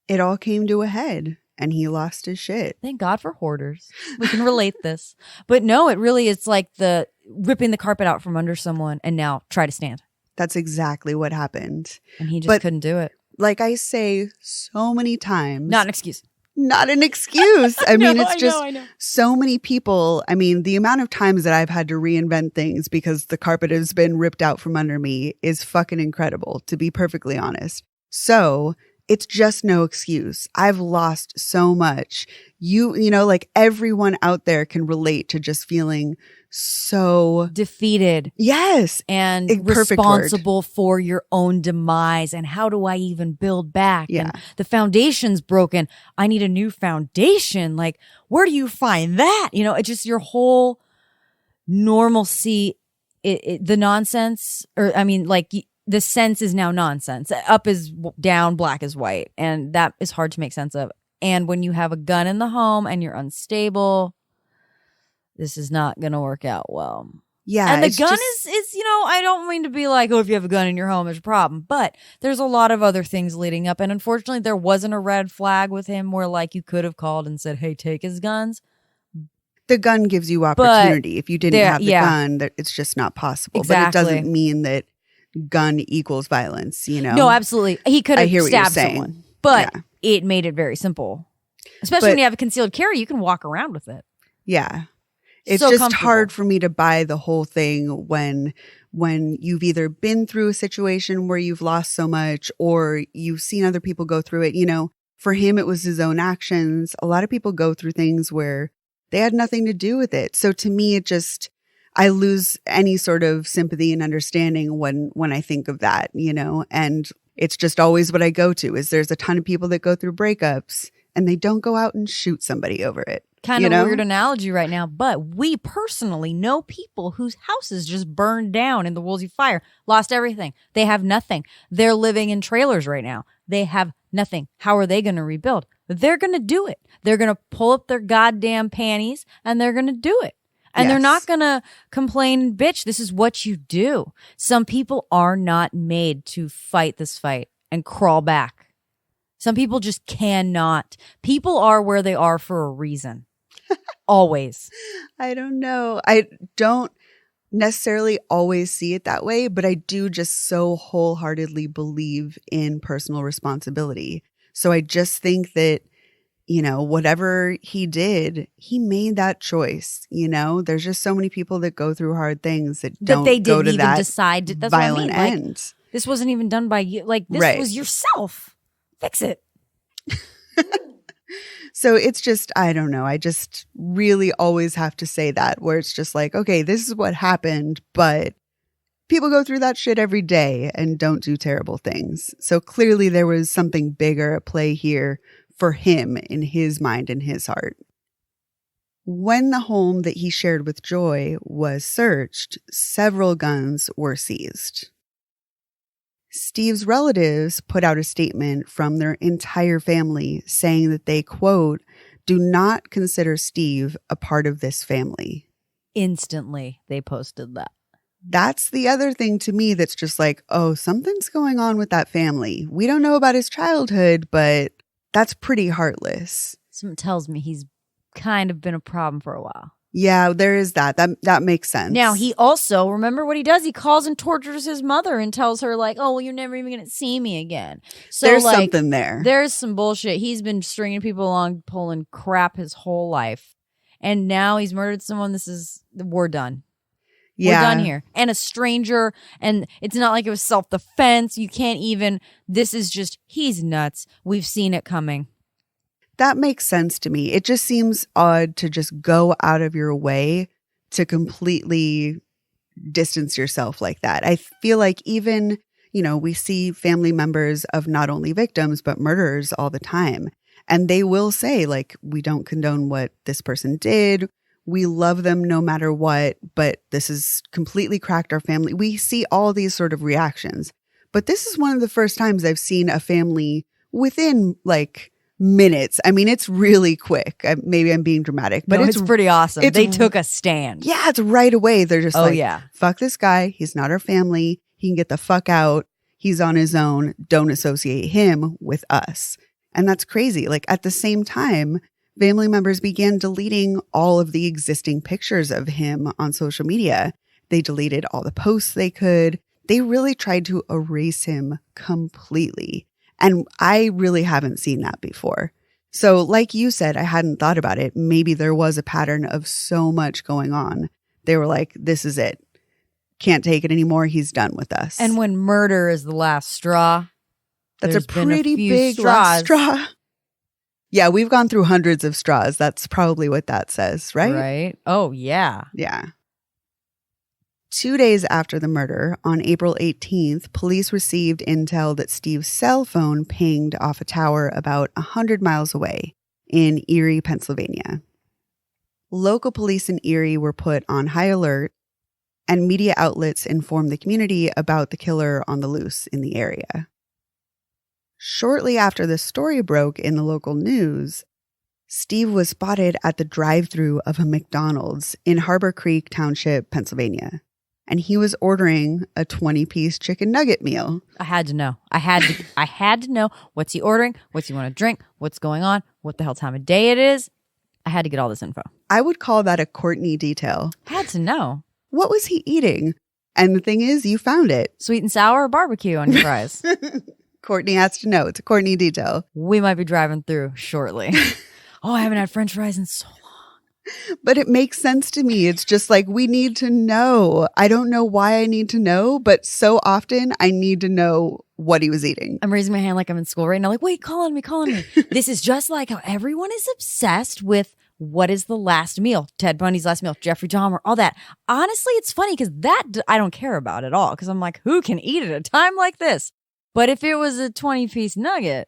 It all came to a head. And he lost his shit. Thank God for hoarders. We can relate this. But no, it really is like the ripping the carpet out from under someone and now try to stand. That's exactly what happened. And he just couldn't do it. Like I say so many times. Not an excuse. Not an excuse. I mean, it's just I know. So many people. I mean, the amount of times that I've had to reinvent things because the carpet has been ripped out from under me is fucking incredible, to be perfectly honest. So it's just no excuse. I've lost so much. You know, like everyone out there can relate to just feeling so defeated. Yes. And responsible for your own demise. And how do I even build back? Yeah. And the foundation's broken. I need a new foundation. Like, where do you find that? You know, it's just your whole normalcy, the nonsense, or I mean, like, the sense is now nonsense. Up is down, black is white. And that is hard to make sense of. And when you have a gun in the home and you're unstable, this is not going to work out well. Yeah. And the gun is, you know, I don't mean to be like, oh, if you have a gun in your home, there's a problem. But there's a lot of other things leading up. And unfortunately, there wasn't a red flag with him where, like, you could have called and said, hey, take his guns. The gun gives you opportunity. If you didn't have the gun, it's just not possible. Exactly. But it doesn't mean that gun equals violence, you know? No, absolutely. He could have stabbed someone. But it made it very simple. Especially when you have a concealed carry, you can walk around with it. Yeah. It's so just hard for me to buy the whole thing when you've either been through a situation where you've lost so much or you've seen other people go through it. You know, for him, it was his own actions. A lot of people go through things where they had nothing to do with it. So to me, I lose any sort of sympathy and understanding when I think of that, you know, and it's just always what I go to is there's a ton of people that go through breakups and they don't go out and shoot somebody over it. Kind of weird analogy right now, but we personally know people whose houses just burned down in the Woolsey fire, lost everything. They have nothing. They're living in trailers right now. They have nothing. How are they going to rebuild? They're going to do it. They're going to pull up their goddamn panties and they're going to do it. And they're not going to complain, bitch, this is what you do. Some people are not made to fight this fight and crawl back. Some people just cannot. People are where they are for a reason. Always. I don't know. I don't necessarily always see it that way, but I do just so wholeheartedly believe in personal responsibility. So I just think that, you know, whatever he did, he made that choice. You know, there's just so many people that go through hard things that don't they go didn't to even that decide. That's violent what I mean. end. Like, this wasn't even done by you. Like, this was yourself. Fix it. So it's just, I don't know. I just really always have to say that where it's just like, okay, this is what happened, but people go through that shit every day and don't do terrible things. So clearly there was something bigger at play here for him in his mind and his heart. When the home that he shared with Joy was searched, several guns were seized. Steve's relatives put out a statement from their entire family saying that they, quote, do not consider Steve a part of this family. Instantly, they posted that. That's the other thing to me that's just like, oh, something's going on with that family. We don't know about his childhood, but that's pretty heartless. Something tells me he's kind of been a problem for a while. Yeah, there is that. That makes sense. Now, he also, remember what he does? He calls and tortures his mother and tells her, like, oh, well, you're never even going to see me again. So there's like, something there. There's some bullshit. He's been stringing people along, pulling crap his whole life. And now he's murdered someone. We're done. Yeah. We're done here. And a stranger. And it's not like it was self-defense. You can't even, this is just, he's nuts. We've seen it coming. That makes sense to me. It just seems odd to just go out of your way to completely distance yourself like that. I feel like even, you know, we see family members of not only victims, but murderers all the time. And they will say, like, we don't condone what this person did. We love them no matter what, but this has completely cracked our family. We see all these sort of reactions. But this is one of the first times I've seen a family within, like, minutes. I mean, it's really quick. Maybe I'm being dramatic, but it's pretty awesome. They took a stand. Yeah, it's right away. They're just yeah, fuck this guy. He's not our family. He can get the fuck out. He's on his own. Don't associate him with us. And that's crazy. Like, at the same time, family members began deleting all of the existing pictures of him on social media. They deleted all the posts they could. They really tried to erase him completely. And I really haven't seen that before. So like you said, I hadn't thought about it. Maybe there was a pattern of so much going on. They were like, this is it. Can't take it anymore. He's done with us. And when murder is the last straw, That's There's a been pretty few big last straw. Yeah, we've gone through hundreds of straws. That's probably what that says, right? Right. Oh, yeah. Yeah. 2 days after the murder, on April 18th, police received intel that Steve's cell phone pinged off a tower about 100 miles away in Erie, Pennsylvania. Local police in Erie were put on high alert, and media outlets informed the community about the killer on the loose in the area. Shortly after the story broke in the local news, Steve was spotted at the drive-thru of a McDonald's in Harbor Creek Township, Pennsylvania. And he was ordering a 20-piece chicken nugget meal. I had to know. I had to know what's he ordering, what's he want to drink, what's going on, what the hell time of day it is. I had to get all this info. I would call that a Courtney detail. Had to know. What was he eating? And the thing is, you found it. Sweet and sour or barbecue on your fries? Courtney has to know. It's a Courtney detail. We might be driving through shortly. Oh, I haven't had French fries in so long. But it makes sense to me. It's just like, we need to know. I don't know why I need to know, but so often I need to know what he was eating. I'm raising my hand like I'm in school right now. Like, wait, call on me. This is just like how everyone is obsessed with what is the last meal. Ted Bundy's last meal, Jeffrey Dahmer, all that. Honestly, it's funny because that I don't care about at all because I'm like, who can eat at a time like this? But if it was a 20-piece nugget,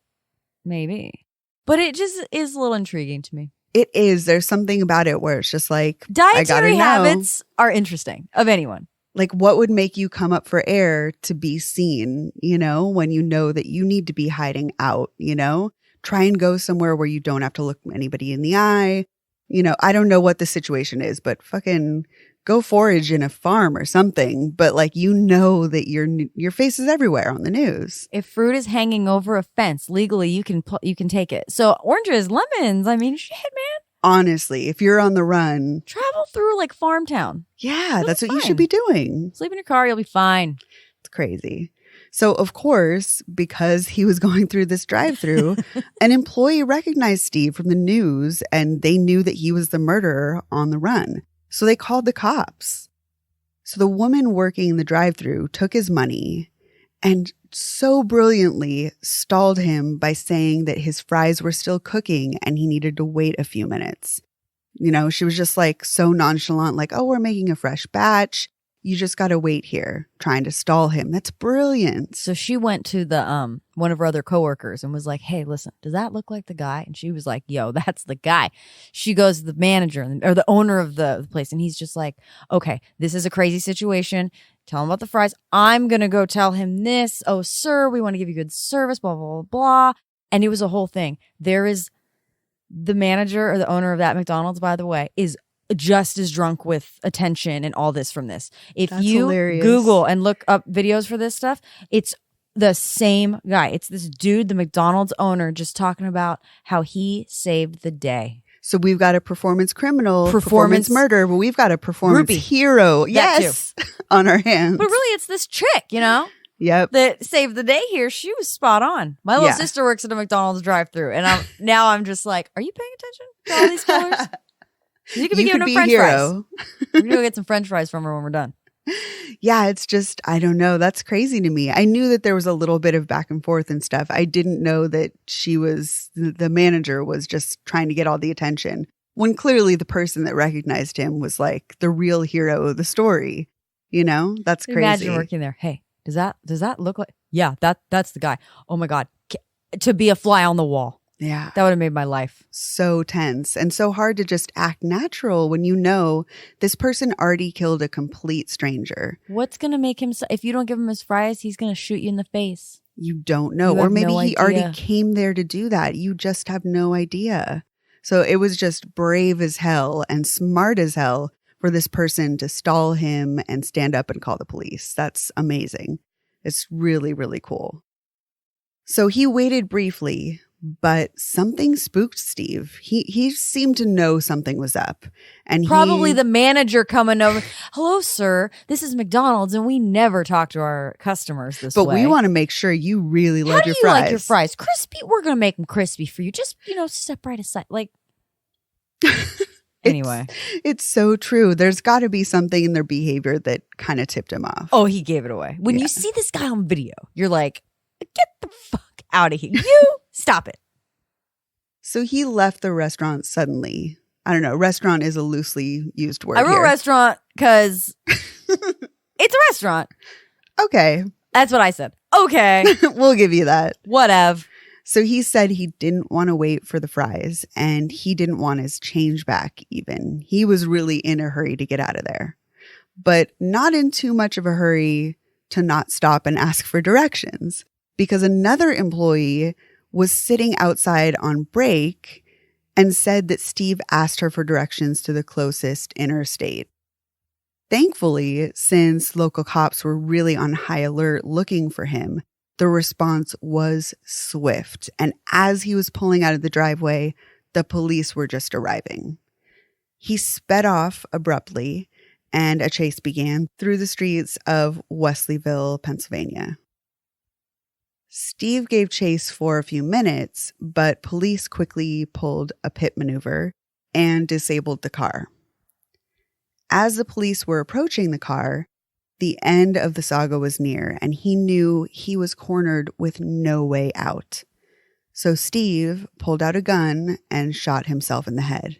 maybe. But it just is a little intriguing to me. It is. There's something about it where it's just like, dietary habits are interesting of anyone. Like, what would make you come up for air to be seen, you know, when you know that you need to be hiding out, you know? Try and go somewhere where you don't have to look anybody in the eye. You know, I don't know what the situation is, but fucking go forage in a farm or something. But like, you know that your face is everywhere on the news. If fruit is hanging over a fence legally, you can take it. So oranges, lemons. I mean, shit, man. Honestly, if you're on the run, travel through like farm town. Yeah, that's what you should be doing. Sleep in your car, you'll be fine. It's crazy. So, of course, because he was going through this drive-thru, an employee recognized Steve from the news, and they knew that he was the murderer on the run. So they called the cops. So the woman working the drive-thru took his money and so brilliantly stalled him by saying that his fries were still cooking and he needed to wait a few minutes. You know, she was just like so nonchalant, like, oh, we're making a fresh batch. You just got to wait here, trying to stall him. That's brilliant. So she went to the one of her other coworkers and was like, hey, listen, does that look like the guy? And she was like, yo, that's the guy. She goes to the manager or the owner of the place. And he's just like, okay, this is a crazy situation. Tell him about the fries. I'm going to go tell him this. Oh, sir, we want to give you good service, blah, blah, blah, blah. And it was a whole thing. There is the manager or the owner of that McDonald's, by the way, is just as drunk with attention and all this from this. If That's you hilarious. Google and look up videos for this stuff, it's the same guy. It's this dude, the McDonald's owner, just talking about how he saved the day. So we've got a performance criminal, performance murder, but we've got a performance hero, yes, on our hands. But really, it's this chick, you know? Yep. That saved the day here. She was spot on. My little sister works at a McDonald's drive-thru, and I'm just like, are you paying attention to all these killers? You could be giving them French fries. We're going to go get some French fries from her when we're done. Yeah, it's just, I don't know. That's crazy to me. I knew that there was a little bit of back and forth and stuff. I didn't know that the manager was just trying to get all the attention when clearly the person that recognized him was like the real hero of the story. You know, that's crazy. Imagine working there. Hey, does that look like? Yeah, that's the guy. Oh my God. To be a fly on the wall. Yeah. That would have made my life so tense and so hard to just act natural when you know this person already killed a complete stranger. What's going to make him, if you don't give him his fries, he's going to shoot you in the face. You don't know. Or maybe he already came there to do that. You just have no idea. So it was just brave as hell and smart as hell for this person to stall him and stand up and call the police. That's amazing. It's really, really cool. So he waited briefly, but something spooked Steve. He seemed to know something was up. And probably the manager coming over. Hello, sir. This is McDonald's, and we never talk to our customers this way. But we want to make sure you really love your fries. How do you like your fries? Crispy? We're going to make them crispy for you. Just, step right aside. Like, anyway. It's so true. There's got to be something in their behavior that kind of tipped him off. Oh, he gave it away. When you see this guy on video, you're like, get the fuck out of here. You stop it. So he left the restaurant suddenly. I don't know. Restaurant is a loosely used word. I wrote here. restaurant because it's a restaurant. Okay. That's what I said. Okay. We'll give you that. Whatever. So he said he didn't want to wait for the fries and he didn't want his change back even. He was really in a hurry to get out of there, but not in too much of a hurry to not stop and ask for directions, because another employee was sitting outside on break and said that Steve asked her for directions to the closest interstate. Thankfully, since local cops were really on high alert looking for him, the response was swift. And as he was pulling out of the driveway, the police were just arriving. He sped off abruptly, and a chase began through the streets of Wesleyville, Pennsylvania. Steve gave chase for a few minutes, but police quickly pulled a pit maneuver and disabled the car. As the police were approaching the car, the end of the saga was near, and he knew he was cornered with no way out. So Steve pulled out a gun and shot himself in the head.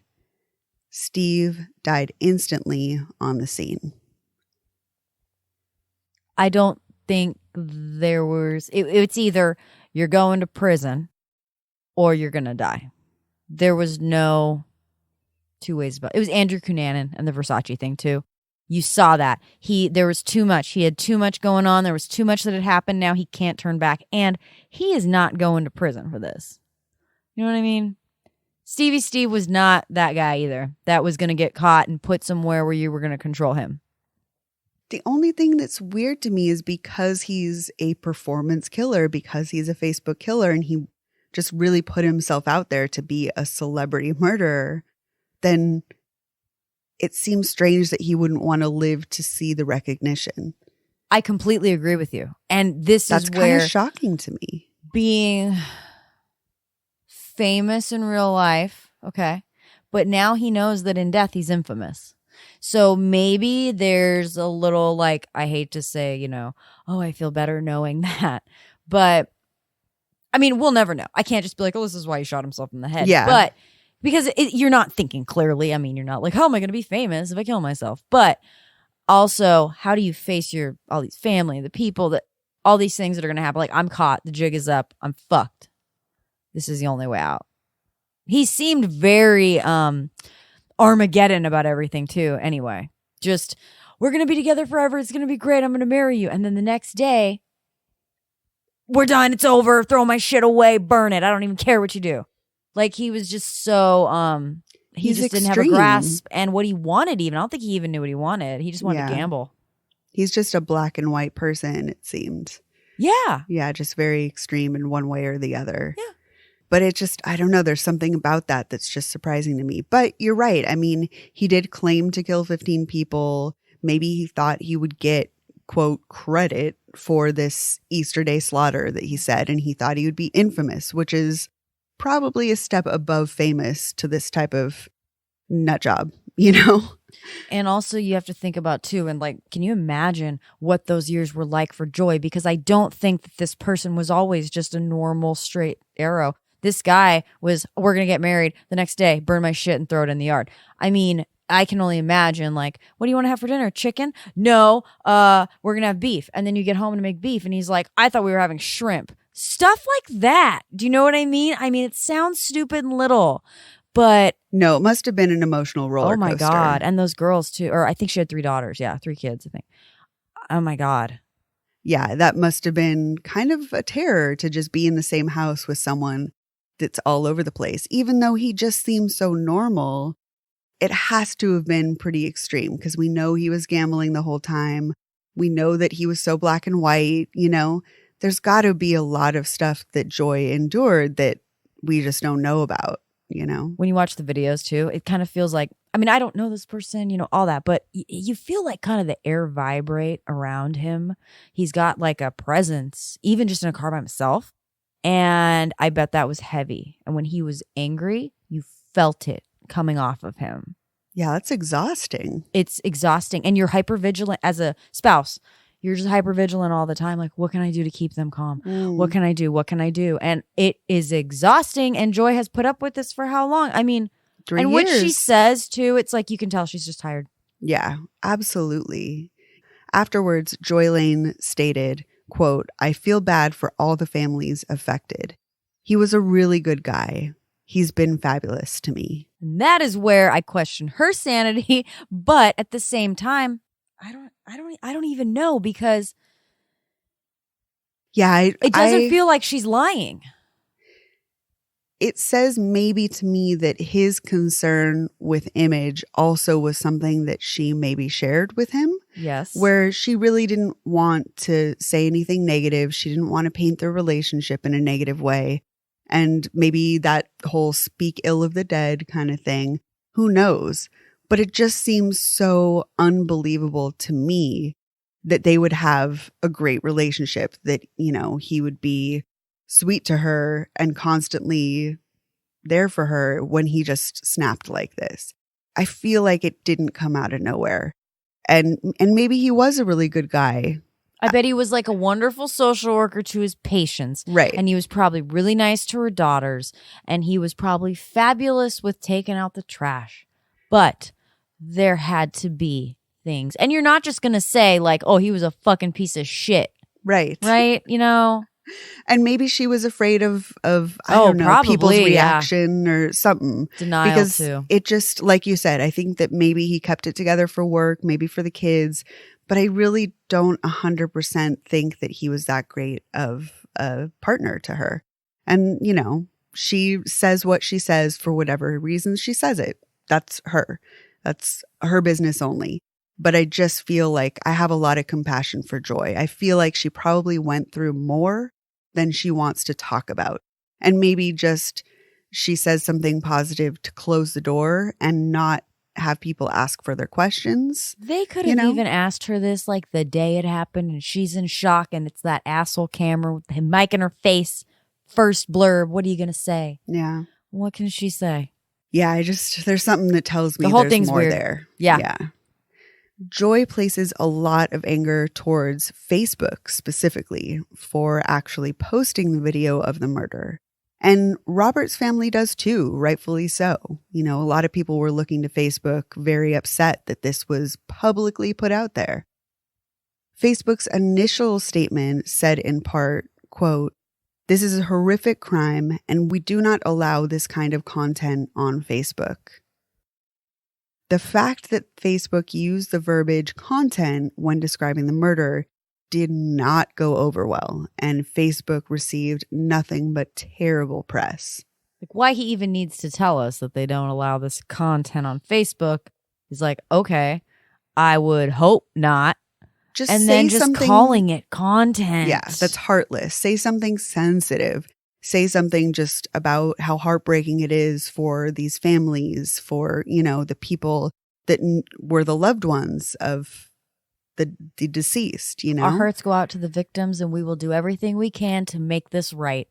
Steve died instantly on the scene. I don't think there was... It's either you're going to prison or you're going to die. There was no two ways about it. It was Andrew Cunanan and the Versace thing, too. You saw that. There was too much. He had too much going on. There was too much that had happened. Now he can't turn back. And he is not going to prison for this. You know what I mean? Stevie Steve was not that guy either. That was going to get caught and put somewhere where you were going to control him. The only thing that's weird to me is because he's a performance killer, because he's a Facebook killer, and he just really put himself out there to be a celebrity murderer, then it seems strange that he wouldn't want to live to see the recognition. I completely agree with you. And that's kind of shocking to me. Being famous in real life, okay, but now he knows that in death he's infamous. So maybe there's a little, like, I hate to say, oh, I feel better knowing that. But, I mean, we'll never know. I can't just be like, oh, this is why he shot himself in the head. Yeah. But because you're not thinking clearly. I mean, you're not like, how am I going to be famous if I kill myself? But also, how do you face all these family, the people, that all these things that are going to happen? Like, I'm caught. The jig is up. I'm fucked. This is the only way out. He seemed very Armageddon about everything, too. Anyway, just, we're going to be together forever. It's going to be great. I'm going to marry you. And then the next day, we're done. It's over. Throw my shit away. Burn it. I don't even care what you do. Like, he was just so, he just didn't have a grasp and what he wanted even. I don't think he even knew what he wanted. He just wanted to gamble. He's just a black and white person, it seemed. Yeah. Yeah, just very extreme in one way or the other. Yeah. But it just, I don't know, there's something about that that's just surprising to me. But you're right. I mean, he did claim to kill 15 people. Maybe he thought he would get, quote, credit for this Easter Day slaughter that he said, and he thought he would be infamous, which is probably a step above famous to this type of nut job, And also you have to think about too, and like, can you imagine what those years were like for Joy? Because I don't think that this person was always just a normal straight arrow. This guy was, we're going to get married the next day, burn my shit and throw it in the yard. I mean, I can only imagine, like, what do you want to have for dinner? Chicken? No, we're going to have beef. And then you get home to make beef. And he's like, I thought we were having shrimp. Stuff like that. Do you know what I mean? I mean, it sounds stupid and little, but... No, it must have been an emotional roller coaster. Oh, my God. And those girls, too. Or I think she had 3 daughters. Yeah, 3 kids, I think. Oh, my God. Yeah, that must have been kind of a terror to just be in the same house with someone that's all over the place. Even though he just seems so normal, it has to have been pretty extreme because we know he was gambling the whole time. We know that he was so black and white, There's got to be a lot of stuff that Joy endured that we just don't know about, When you watch the videos too, it kind of feels like, I mean, I don't know this person, all that, but you feel like kind of the air vibrate around him. He's got like a presence, even just in a car by himself. And I bet that was heavy. And when he was angry, you felt it coming off of him. Yeah, that's exhausting. It's exhausting. And you're hypervigilant as a spouse. You're just hyper vigilant all the time. Like, what can I do to keep them calm? What can I do? What can I do? And it is exhausting. And Joy has put up with this for how long? I mean, 3 and years. what she says too, it's like you can tell she's just tired. Yeah, absolutely. Afterwards, Joy Lane stated, quote, "I feel bad for all the families affected. He was a really good guy. He's been fabulous to me." And that is where I question her sanity, but at the same time, I don't even know, because it doesn't feel like she's lying. It says maybe to me that his concern with image also was something that she maybe shared with him. Yes. Where she really didn't want to say anything negative. She didn't want to paint their relationship in a negative way. And maybe that whole speak ill of the dead kind of thing. Who knows? But it just seems so unbelievable to me that they would have a great relationship, that, you know, he would be sweet to her and constantly there for her when he just snapped like this. I feel like it didn't come out of nowhere. And maybe he was a really good guy. I bet he was like a wonderful social worker to his patients. Right. And he was probably really nice to her daughters. And he was probably fabulous with taking out the trash. But there had to be things. And you're not just going to say like, oh, he was a fucking piece of shit. Right. Right? You know? And maybe she was afraid of I don't know, probably, people's reaction or something. Denial because too. It just, like you said, I think that maybe he kept it together for work, maybe for the kids. But I really don't 100% think that he was that great of a partner to her. And, you know, she says what she says for whatever reasons she says it. That's her. That's her business only. But I just feel like I have a lot of compassion for Joy. I feel like she probably went through more than she wants to talk about. And maybe just she says something positive to close the door and not have people ask further questions. They could have even asked her this like the day it happened, and she's in shock, and it's that asshole camera with the mic in her face. First blurb, what are you going to say? Yeah. What can she say? Yeah, there's something that tells me the whole there's thing's more weird. there. Yeah. Joy places a lot of anger towards Facebook specifically for actually posting the video of the murder. And Robert's family does too, rightfully so. You know, a lot of people were looking to Facebook very upset that this was publicly put out there. Facebook's initial statement said in part, quote, "This is a horrific crime and we do not allow this kind of content on Facebook." The fact that Facebook used the verbiage content when describing the murder did not go over well, and Facebook received nothing but terrible press. Like, why he even needs to tell us that they don't allow this content on Facebook is like, okay, I would hope not. Just then calling it content. Yeah, that's heartless. Say something sensitive. Say something just about how heartbreaking it is for these families, for, you know, the people that were the loved ones of the deceased, you know. Our hearts go out to the victims and we will do everything we can to make this right.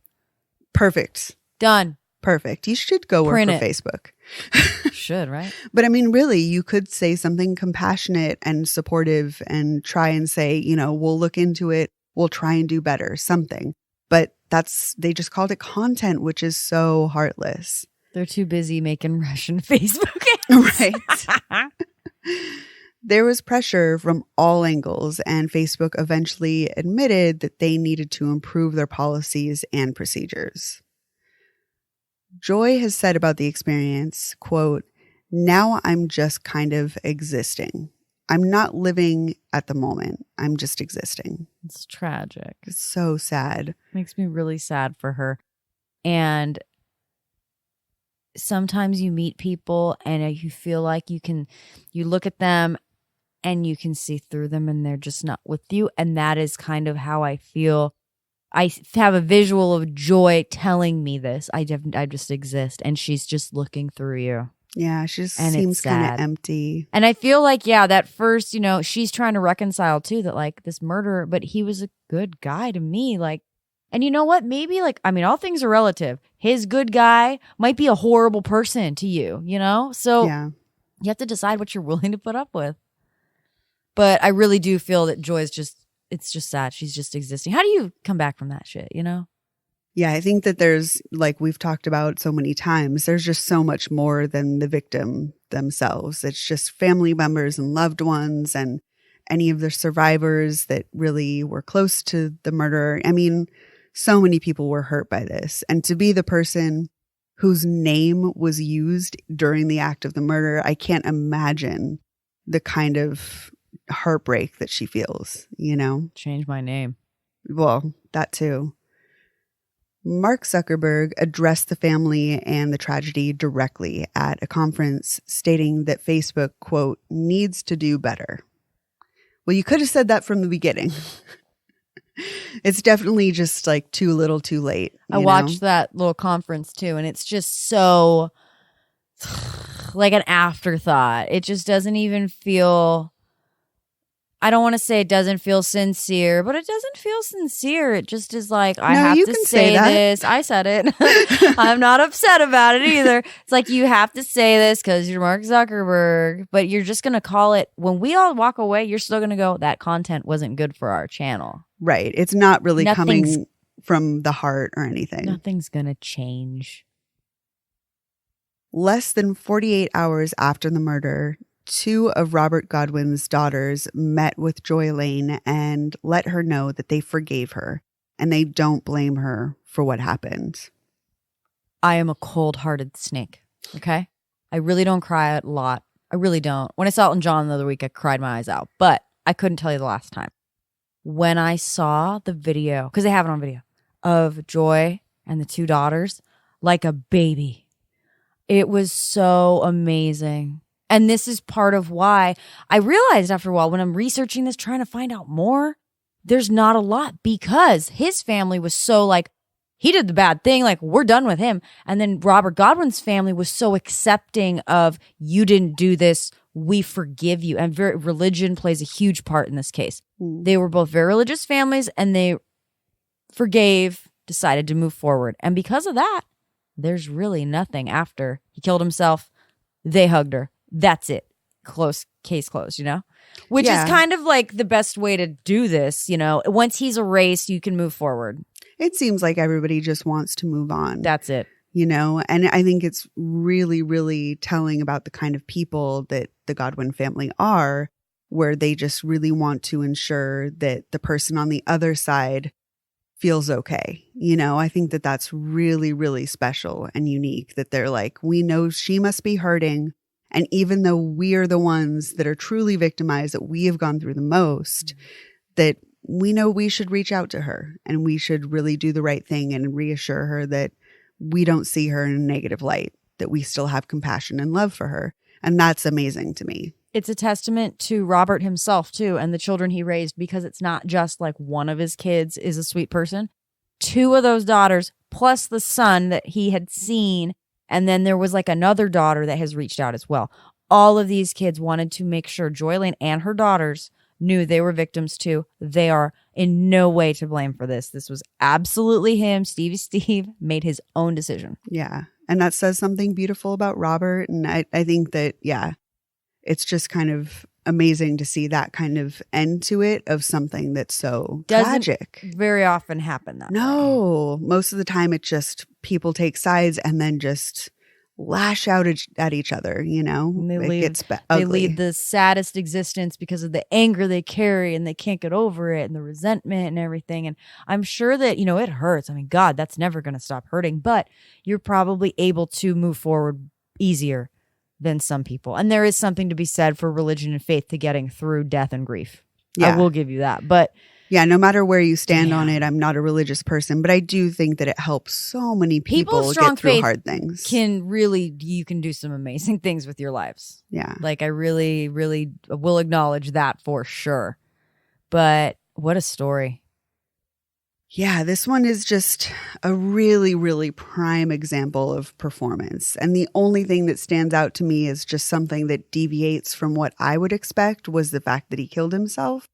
Perfect. Done. Perfect. You should go work for Facebook. Should, right? But I mean, really, you could say something compassionate and supportive and try and say, you know, we'll look into it. We'll try and do better, something. But they just called it content, which is so heartless. They're too busy making Russian Facebook ads. Right. There was pressure from all angles, and Facebook eventually admitted that they needed to improve their policies and procedures. Joy has said about the experience, quote, "Now I'm just kind of existing. I'm not living at the moment. I'm just existing." It's tragic. It's so sad. Makes me really sad for her. And sometimes you meet people and you feel like you look at them and you can see through them and they're just not with you. And that is kind of how I feel. I have a visual of Joy telling me this. I just exist, and she's just looking through you. Yeah, she just seems kind of empty. And I feel like, yeah, that first, you know, she's trying to reconcile too that like this murderer, but he was a good guy to me. Like, and you know what? Maybe like, I mean, all things are relative. His good guy might be a horrible person to you, you know? So yeah. You have to decide what you're willing to put up with. But I really do feel that Joy's just it's just sad. She's just existing. How do you come back from that shit, you know? Yeah, I think that there's, like we've talked about so many times, there's just so much more than the victim themselves. It's just family members and loved ones and any of the survivors that really were close to the murderer. I mean, so many people were hurt by this. And to be the person whose name was used during the act of the murder, I can't imagine the kind of heartbreak that she feels, you know? Change my name. Well, that too. Mark Zuckerberg addressed the family and the tragedy directly at a conference, stating that Facebook, quote, needs to do better. Well, you could have said that from the beginning. It's definitely just like too little too late. I watched that little conference too, and it's just so like an afterthought. It just doesn't even feel, I don't want to say it doesn't feel sincere, but it doesn't feel sincere. It just is like, I have to say this. I said it. I'm not upset about it either. It's like, you have to say this because you're Mark Zuckerberg, but you're just going to call it, when we all walk away, you're still going to go, that content wasn't good for our channel. Right. It's not really coming from the heart or anything. Nothing's going to change. Less than 48 hours after the murder, 2 of Robert Godwin's daughters met with Joy Lane and let her know that they forgave her and they don't blame her for what happened. I am a cold-hearted snake, okay? I really don't cry a lot. I really don't. When I saw Elton John the other week, I cried my eyes out, but I couldn't tell you the last time. When I saw the video, because they have it on video, of Joy and the 2 daughters, like a baby. It was so amazing. And this is part of why I realized after a while when I'm researching this, trying to find out more, there's not a lot because his family was so like, he did the bad thing, like we're done with him. And then Robert Godwin's family was so accepting of, you didn't do this, we forgive you. And religion plays a huge part in this case. They were both very religious families and they forgave, decided to move forward. And because of that, there's really nothing after he killed himself. They hugged her. That's it. Case closed, you know? Which is kind of like the best way to do this, you know? Once he's erased, you can move forward. It seems like everybody just wants to move on. That's it. You know? And I think it's really, really telling about the kind of people that the Godwin family are, where they just really want to ensure that the person on the other side feels okay. You know, I think that that's really, really special and unique, that they're like, we know she must be hurting. And even though we are the ones that are truly victimized, that we have gone through the most, that we know we should reach out to her and we should really do the right thing and reassure her that we don't see her in a negative light, that we still have compassion and love for her. And that's amazing to me. It's a testament to Robert himself, too, and the children he raised, because it's not just like one of his kids is a sweet person. 2 of those daughters, plus the son that he had seen, and then there was like another daughter that has reached out as well. All of these kids wanted to make sure Joy Lane and her daughters knew they were victims too. They are in no way to blame for this. This was absolutely him. Steve made his own decision. Yeah. And that says something beautiful about Robert. And I think that, it's just kind of amazing to see that kind of end to it of something that's so tragic. Doesn't very often happen that way. No. Most of the time it just people take sides and then just lash out at each other, you know? It gets ugly. They lead the saddest existence because of the anger they carry and they can't get over it and the resentment and everything. And I'm sure that, it hurts. I mean, God, that's never going to stop hurting, but you're probably able to move forward easier than some people. And there is something to be said for religion and faith to getting through death and grief. Yeah. I will give you that. But yeah, no matter where you stand on it, I'm not a religious person, but I do think that it helps so many people get through hard things. You can do some amazing things with your lives. Yeah. Like I really, really will acknowledge that for sure. But what a story. Yeah, this one is just a really, really prime example of performance. And the only thing that stands out to me is just something that deviates from what I would expect was the fact that he killed himself.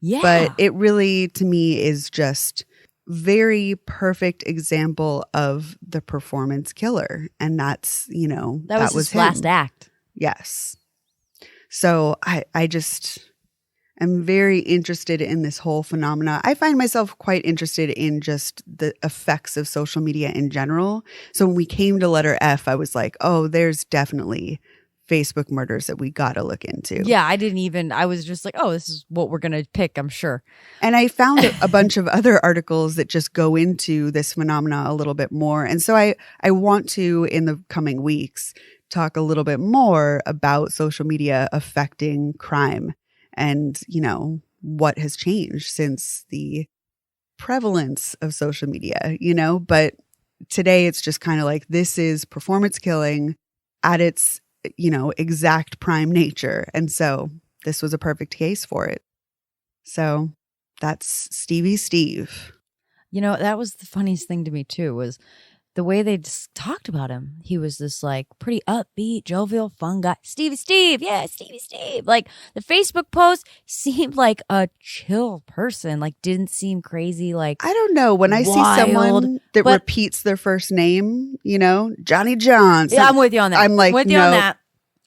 Yeah. But it really, to me, is just very perfect example of the performance killer. And that's, that was his him. last act. Yes. So I I'm very interested in this whole phenomena. I find myself quite interested in just the effects of social media in general. So when we came to letter F, I was like, oh, there's definitely Facebook murders that we got to look into. Yeah, I was just like, oh, this is what we're going to pick, I'm sure. And I found a bunch of other articles that just go into this phenomena a little bit more. And so I want to, in the coming weeks, talk a little bit more about social media affecting crime and, what has changed since the prevalence of social media, But today it's just kind of like, this is performance killing at its, exact prime nature. And so this was a perfect case for it. So that's Stevie Steve. That was the funniest thing to me too, was the way they just talked about him. He was this like pretty upbeat, jovial, fun guy. Stevie Steve. Yeah, Stevie Steve. Like the Facebook post seemed like a chill person, like didn't seem crazy. Like, I don't know. When I see someone that repeats their first name, Johnny John. Yeah, I'm with you on that. I'm like, with you on that.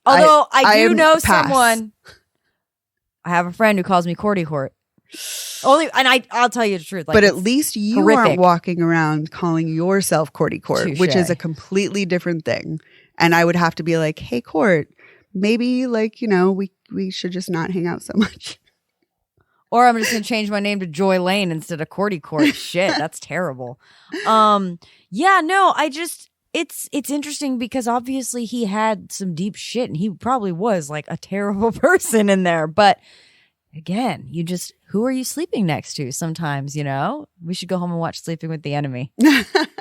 Although I do know someone. I have a friend who calls me Cordy Court. I'll tell you the truth. Like, but at least you aren't walking around calling yourself Cordy Court, Touché. Which is a completely different thing. And I would have to be like, hey, Court, maybe we should just not hang out so much. Or I'm just going to change my name to Joy Lane instead of Cordy Court. Shit, that's terrible. It's interesting because obviously he had some deep shit and he probably was like a terrible person in there. But again, who are you sleeping next to sometimes, We should go home and watch Sleeping with the Enemy.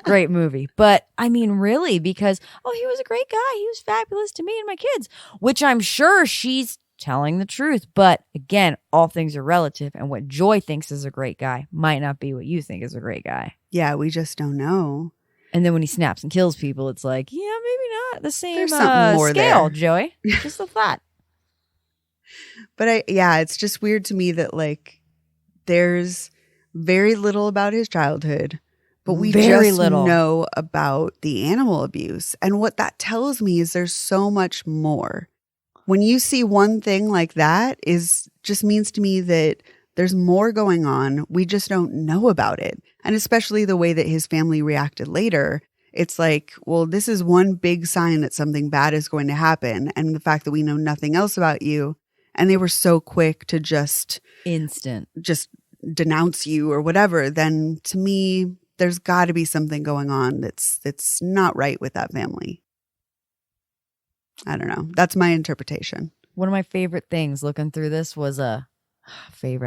Great movie. But I mean, really, because, he was a great guy. He was fabulous to me and my kids, which I'm sure she's telling the truth. But again, all things are relative. And what Joy thinks is a great guy might not be what you think is a great guy. Yeah, we just don't know. And then when he snaps and kills people, it's like, yeah, maybe not the same There's something more scale, there. Joey. Just a thought. But it's just weird to me that like there's very little about his childhood, but we just know about the animal abuse. And what that tells me is there's so much more. When you see one thing like that just means to me that there's more going on. We just don't know about it. And especially the way that his family reacted later. It's like, well, this is one big sign that something bad is going to happen. And the fact that we know nothing else about you. And they were so quick to just denounce you or whatever. Then to me, there's got to be something going on that's not right with that family. I don't know. That's my interpretation. One of my favorite things looking through this was I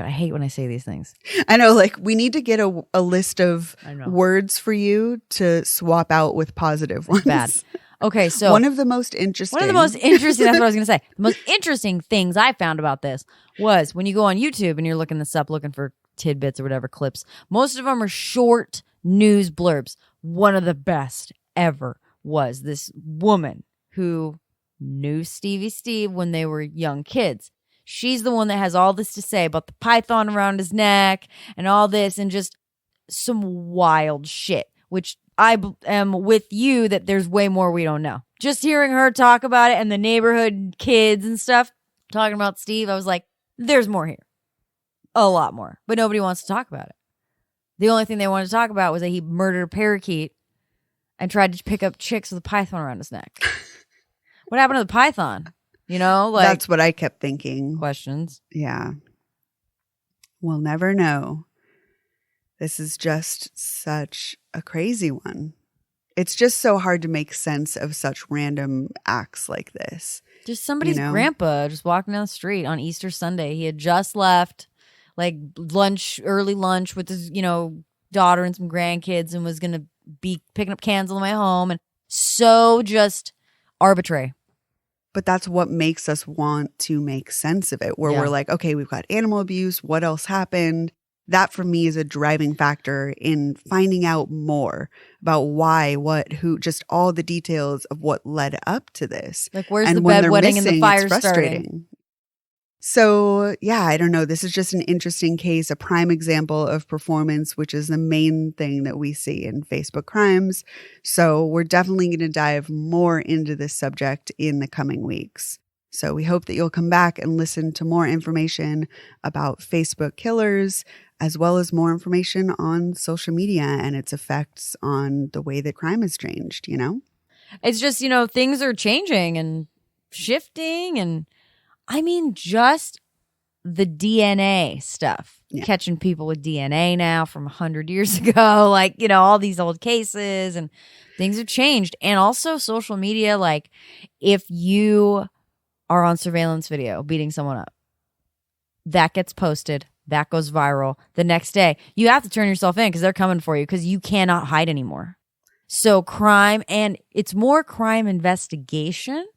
hate when I say these things. I know, like we need to get a list of words for you to swap out with positive ones. Bad. Okay, so one of the most interesting. That's what I was going to say. The most interesting things I found about this was when you go on YouTube and you're looking this up, looking for tidbits or whatever clips, most of them are short news blurbs. One of the best ever was this woman who knew Stevie Steve when they were young kids. She's the one that has all this to say about the python around his neck and all this and just some wild shit, which I am with you that there's way more we don't know. Just hearing her talk about it and the neighborhood kids and stuff talking about Steve, I was like, there's more here. A lot more. But nobody wants to talk about it. The only thing they wanted to talk about was that he murdered a parakeet and tried to pick up chicks with a python around his neck. What happened to the python? That's what I kept thinking. Questions. Yeah. We'll never know. This is just such a crazy one. It's just so hard to make sense of such random acts like this. Just somebody's grandpa just walking down the street on Easter Sunday. He had just left like early lunch with his, daughter and some grandkids and was going to be picking up cans on the way home. And so just arbitrary. But that's what makes us want to make sense of it, where we're like, okay, we've got animal abuse. What else happened? That for me is a driving factor in finding out more about why, what, who, just all the details of what led up to this. Like where's the bedwetting and the fire starting? So, I don't know. This is just an interesting case, a prime example of performance, which is the main thing that we see in Facebook crimes. So we're definitely going to dive more into this subject in the coming weeks. So we hope that you'll come back and listen to more information about Facebook killers, as well as more information on social media and its effects on the way that crime has changed, you know? It's just, things are changing and shifting. And I mean, just the DNA stuff, catching people with DNA now from 100 years ago, like, all these old cases, and things have changed. And also social media, like if you are on surveillance video beating someone up, that gets posted, that goes viral. The next day, you have to turn yourself in because they're coming for you because you cannot hide anymore. So crime, and it's more crime investigation,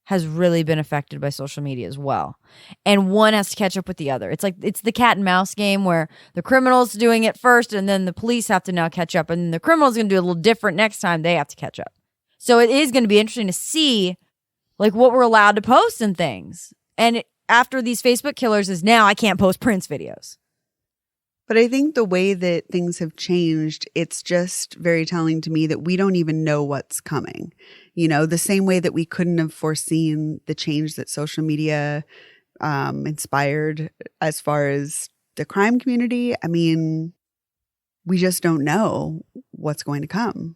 has really been affected by social media as well. And one has to catch up with the other. It's like it's the cat and mouse game where the criminal's doing it first and then the police have to now catch up, and the criminal's going to do a little different next time they have to catch up. So it is going to be interesting to see like what we're allowed to post and things. And after these Facebook killers is now I can't post Prince videos. But I think the way that things have changed, it's just very telling to me that we don't even know what's coming. The same way that we couldn't have foreseen the change that social media inspired as far as the crime community. I mean, we just don't know what's going to come,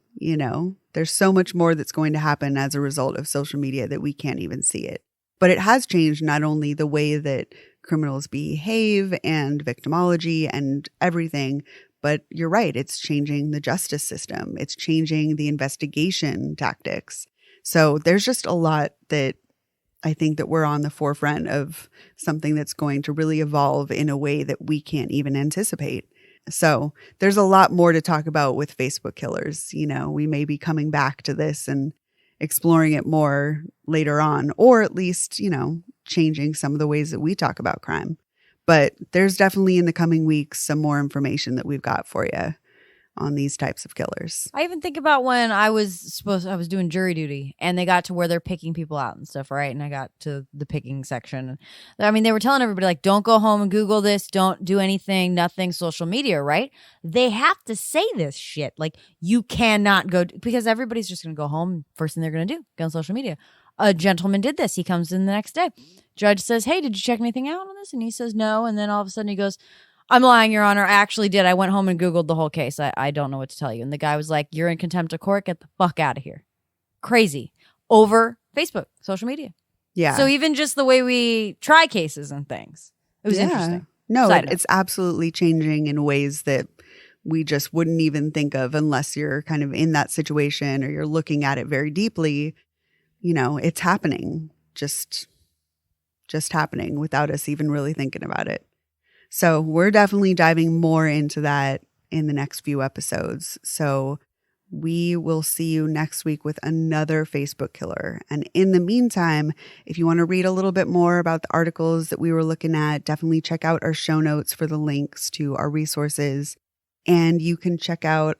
There's so much more that's going to happen as a result of social media that we can't even see it. But it has changed not only the way that criminals behave and victimology and everything, but you're right, it's changing the justice system. It's changing the investigation tactics. So there's just a lot that I think that we're on the forefront of something that's going to really evolve in a way that we can't even anticipate. So there's a lot more to talk about with Facebook killers. We may be coming back to this and exploring it more later on, or at least, changing some of the ways that we talk about crime. But there's definitely in the coming weeks some more information that we've got for you on these types of killers. I even think about when I was doing jury duty and they got to where they're picking people out and stuff, right? And I got to the picking section. I mean, they were telling everybody, like, don't go home and Google this. Don't do anything, nothing social media, right? They have to say this shit. Like, you cannot go, because everybody's just going to go home. First thing they're going to do, go on social media. A gentleman did this. He comes in the next day. Judge says, hey, did you check anything out on this? And he says, no. And then all of a sudden he goes, I'm lying, Your Honor. I actually did. I went home and Googled the whole case. I don't know what to tell you. And the guy was like, you're in contempt of court. Get the fuck out of here. Crazy. Over Facebook, social media. Yeah. So even just the way we try cases and things, it was interesting. No, it's absolutely changing in ways that we just wouldn't even think of unless you're kind of in that situation or you're looking at it very deeply. It's happening, just happening without us even really thinking about it. So we're definitely diving more into that in the next few episodes. So we will see you next week with another Facebook killer. And in the meantime, if you want to read a little bit more about the articles that we were looking at, definitely check out our show notes for the links to our resources. And you can check out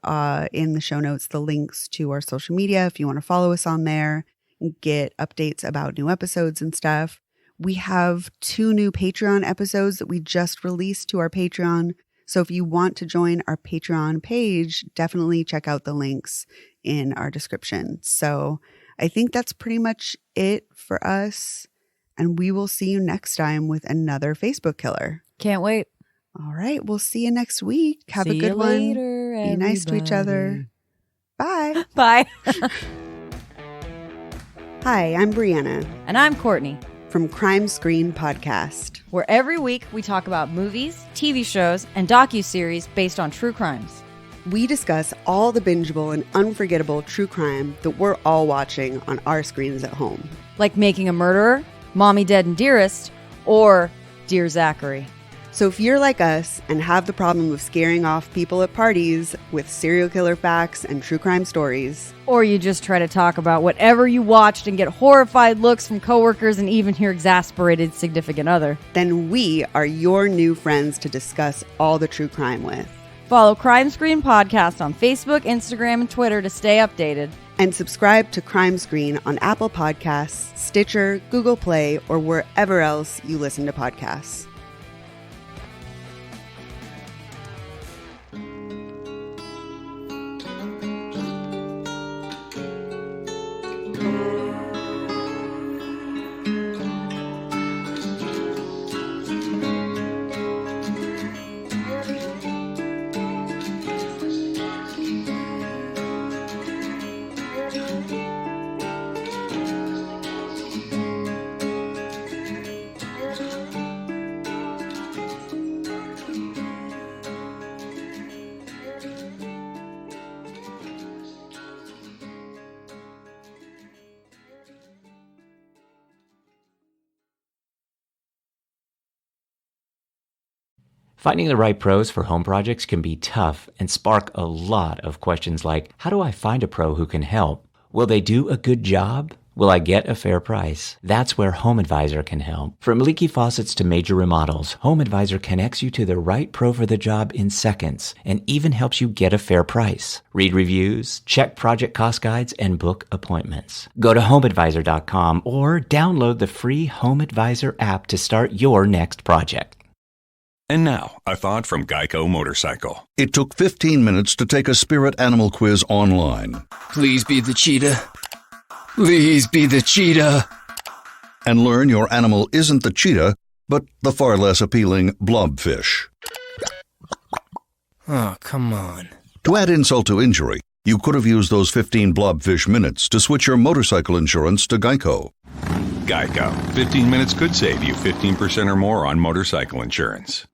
in the show notes the links to our social media if you want to follow us on there and get updates about new episodes and stuff. We have 2 new Patreon episodes that we just released to our Patreon. So if you want to join our Patreon page, definitely check out the links in our description. So I think that's pretty much it for us. And we will see you next time with another Facebook killer. Can't wait. All right. We'll see you next week. Have see a good one. Later, Be nice to each other. Bye. Bye. Hi, I'm Brianna. And I'm Courtney. From Crime Screen Podcast, where every week we talk about movies, TV shows, and docuseries based on true crimes. We discuss all the bingeable and unforgettable true crime that we're all watching on our screens at home. Like Making a Murderer, Mommy Dead and Dearest, or Dear Zachary. So if you're like us and have the problem of scaring off people at parties with serial killer facts and true crime stories, or you just try to talk about whatever you watched and get horrified looks from coworkers and even your exasperated significant other, then we are your new friends to discuss all the true crime with. Follow Crime Screen Podcast on Facebook, Instagram, and Twitter to stay updated. And subscribe to Crime Screen on Apple Podcasts, Stitcher, Google Play, or wherever else you listen to podcasts. Finding the right pros for home projects can be tough and spark a lot of questions like, how do I find a pro who can help? Will they do a good job? Will I get a fair price? That's where HomeAdvisor can help. From leaky faucets to major remodels, HomeAdvisor connects you to the right pro for the job in seconds and even helps you get a fair price. Read reviews, check project cost guides, and book appointments. Go to HomeAdvisor.com or download the free HomeAdvisor app to start your next project. And now, a thought from Geico Motorcycle. It took 15 minutes to take a spirit animal quiz online. Please be the cheetah. Please be the cheetah. And learn your animal isn't the cheetah, but the far less appealing blobfish. Oh, come on. To add insult to injury, you could have used those 15 blobfish minutes to switch your motorcycle insurance to Geico. Geico. 15 minutes could save you 15% or more on motorcycle insurance.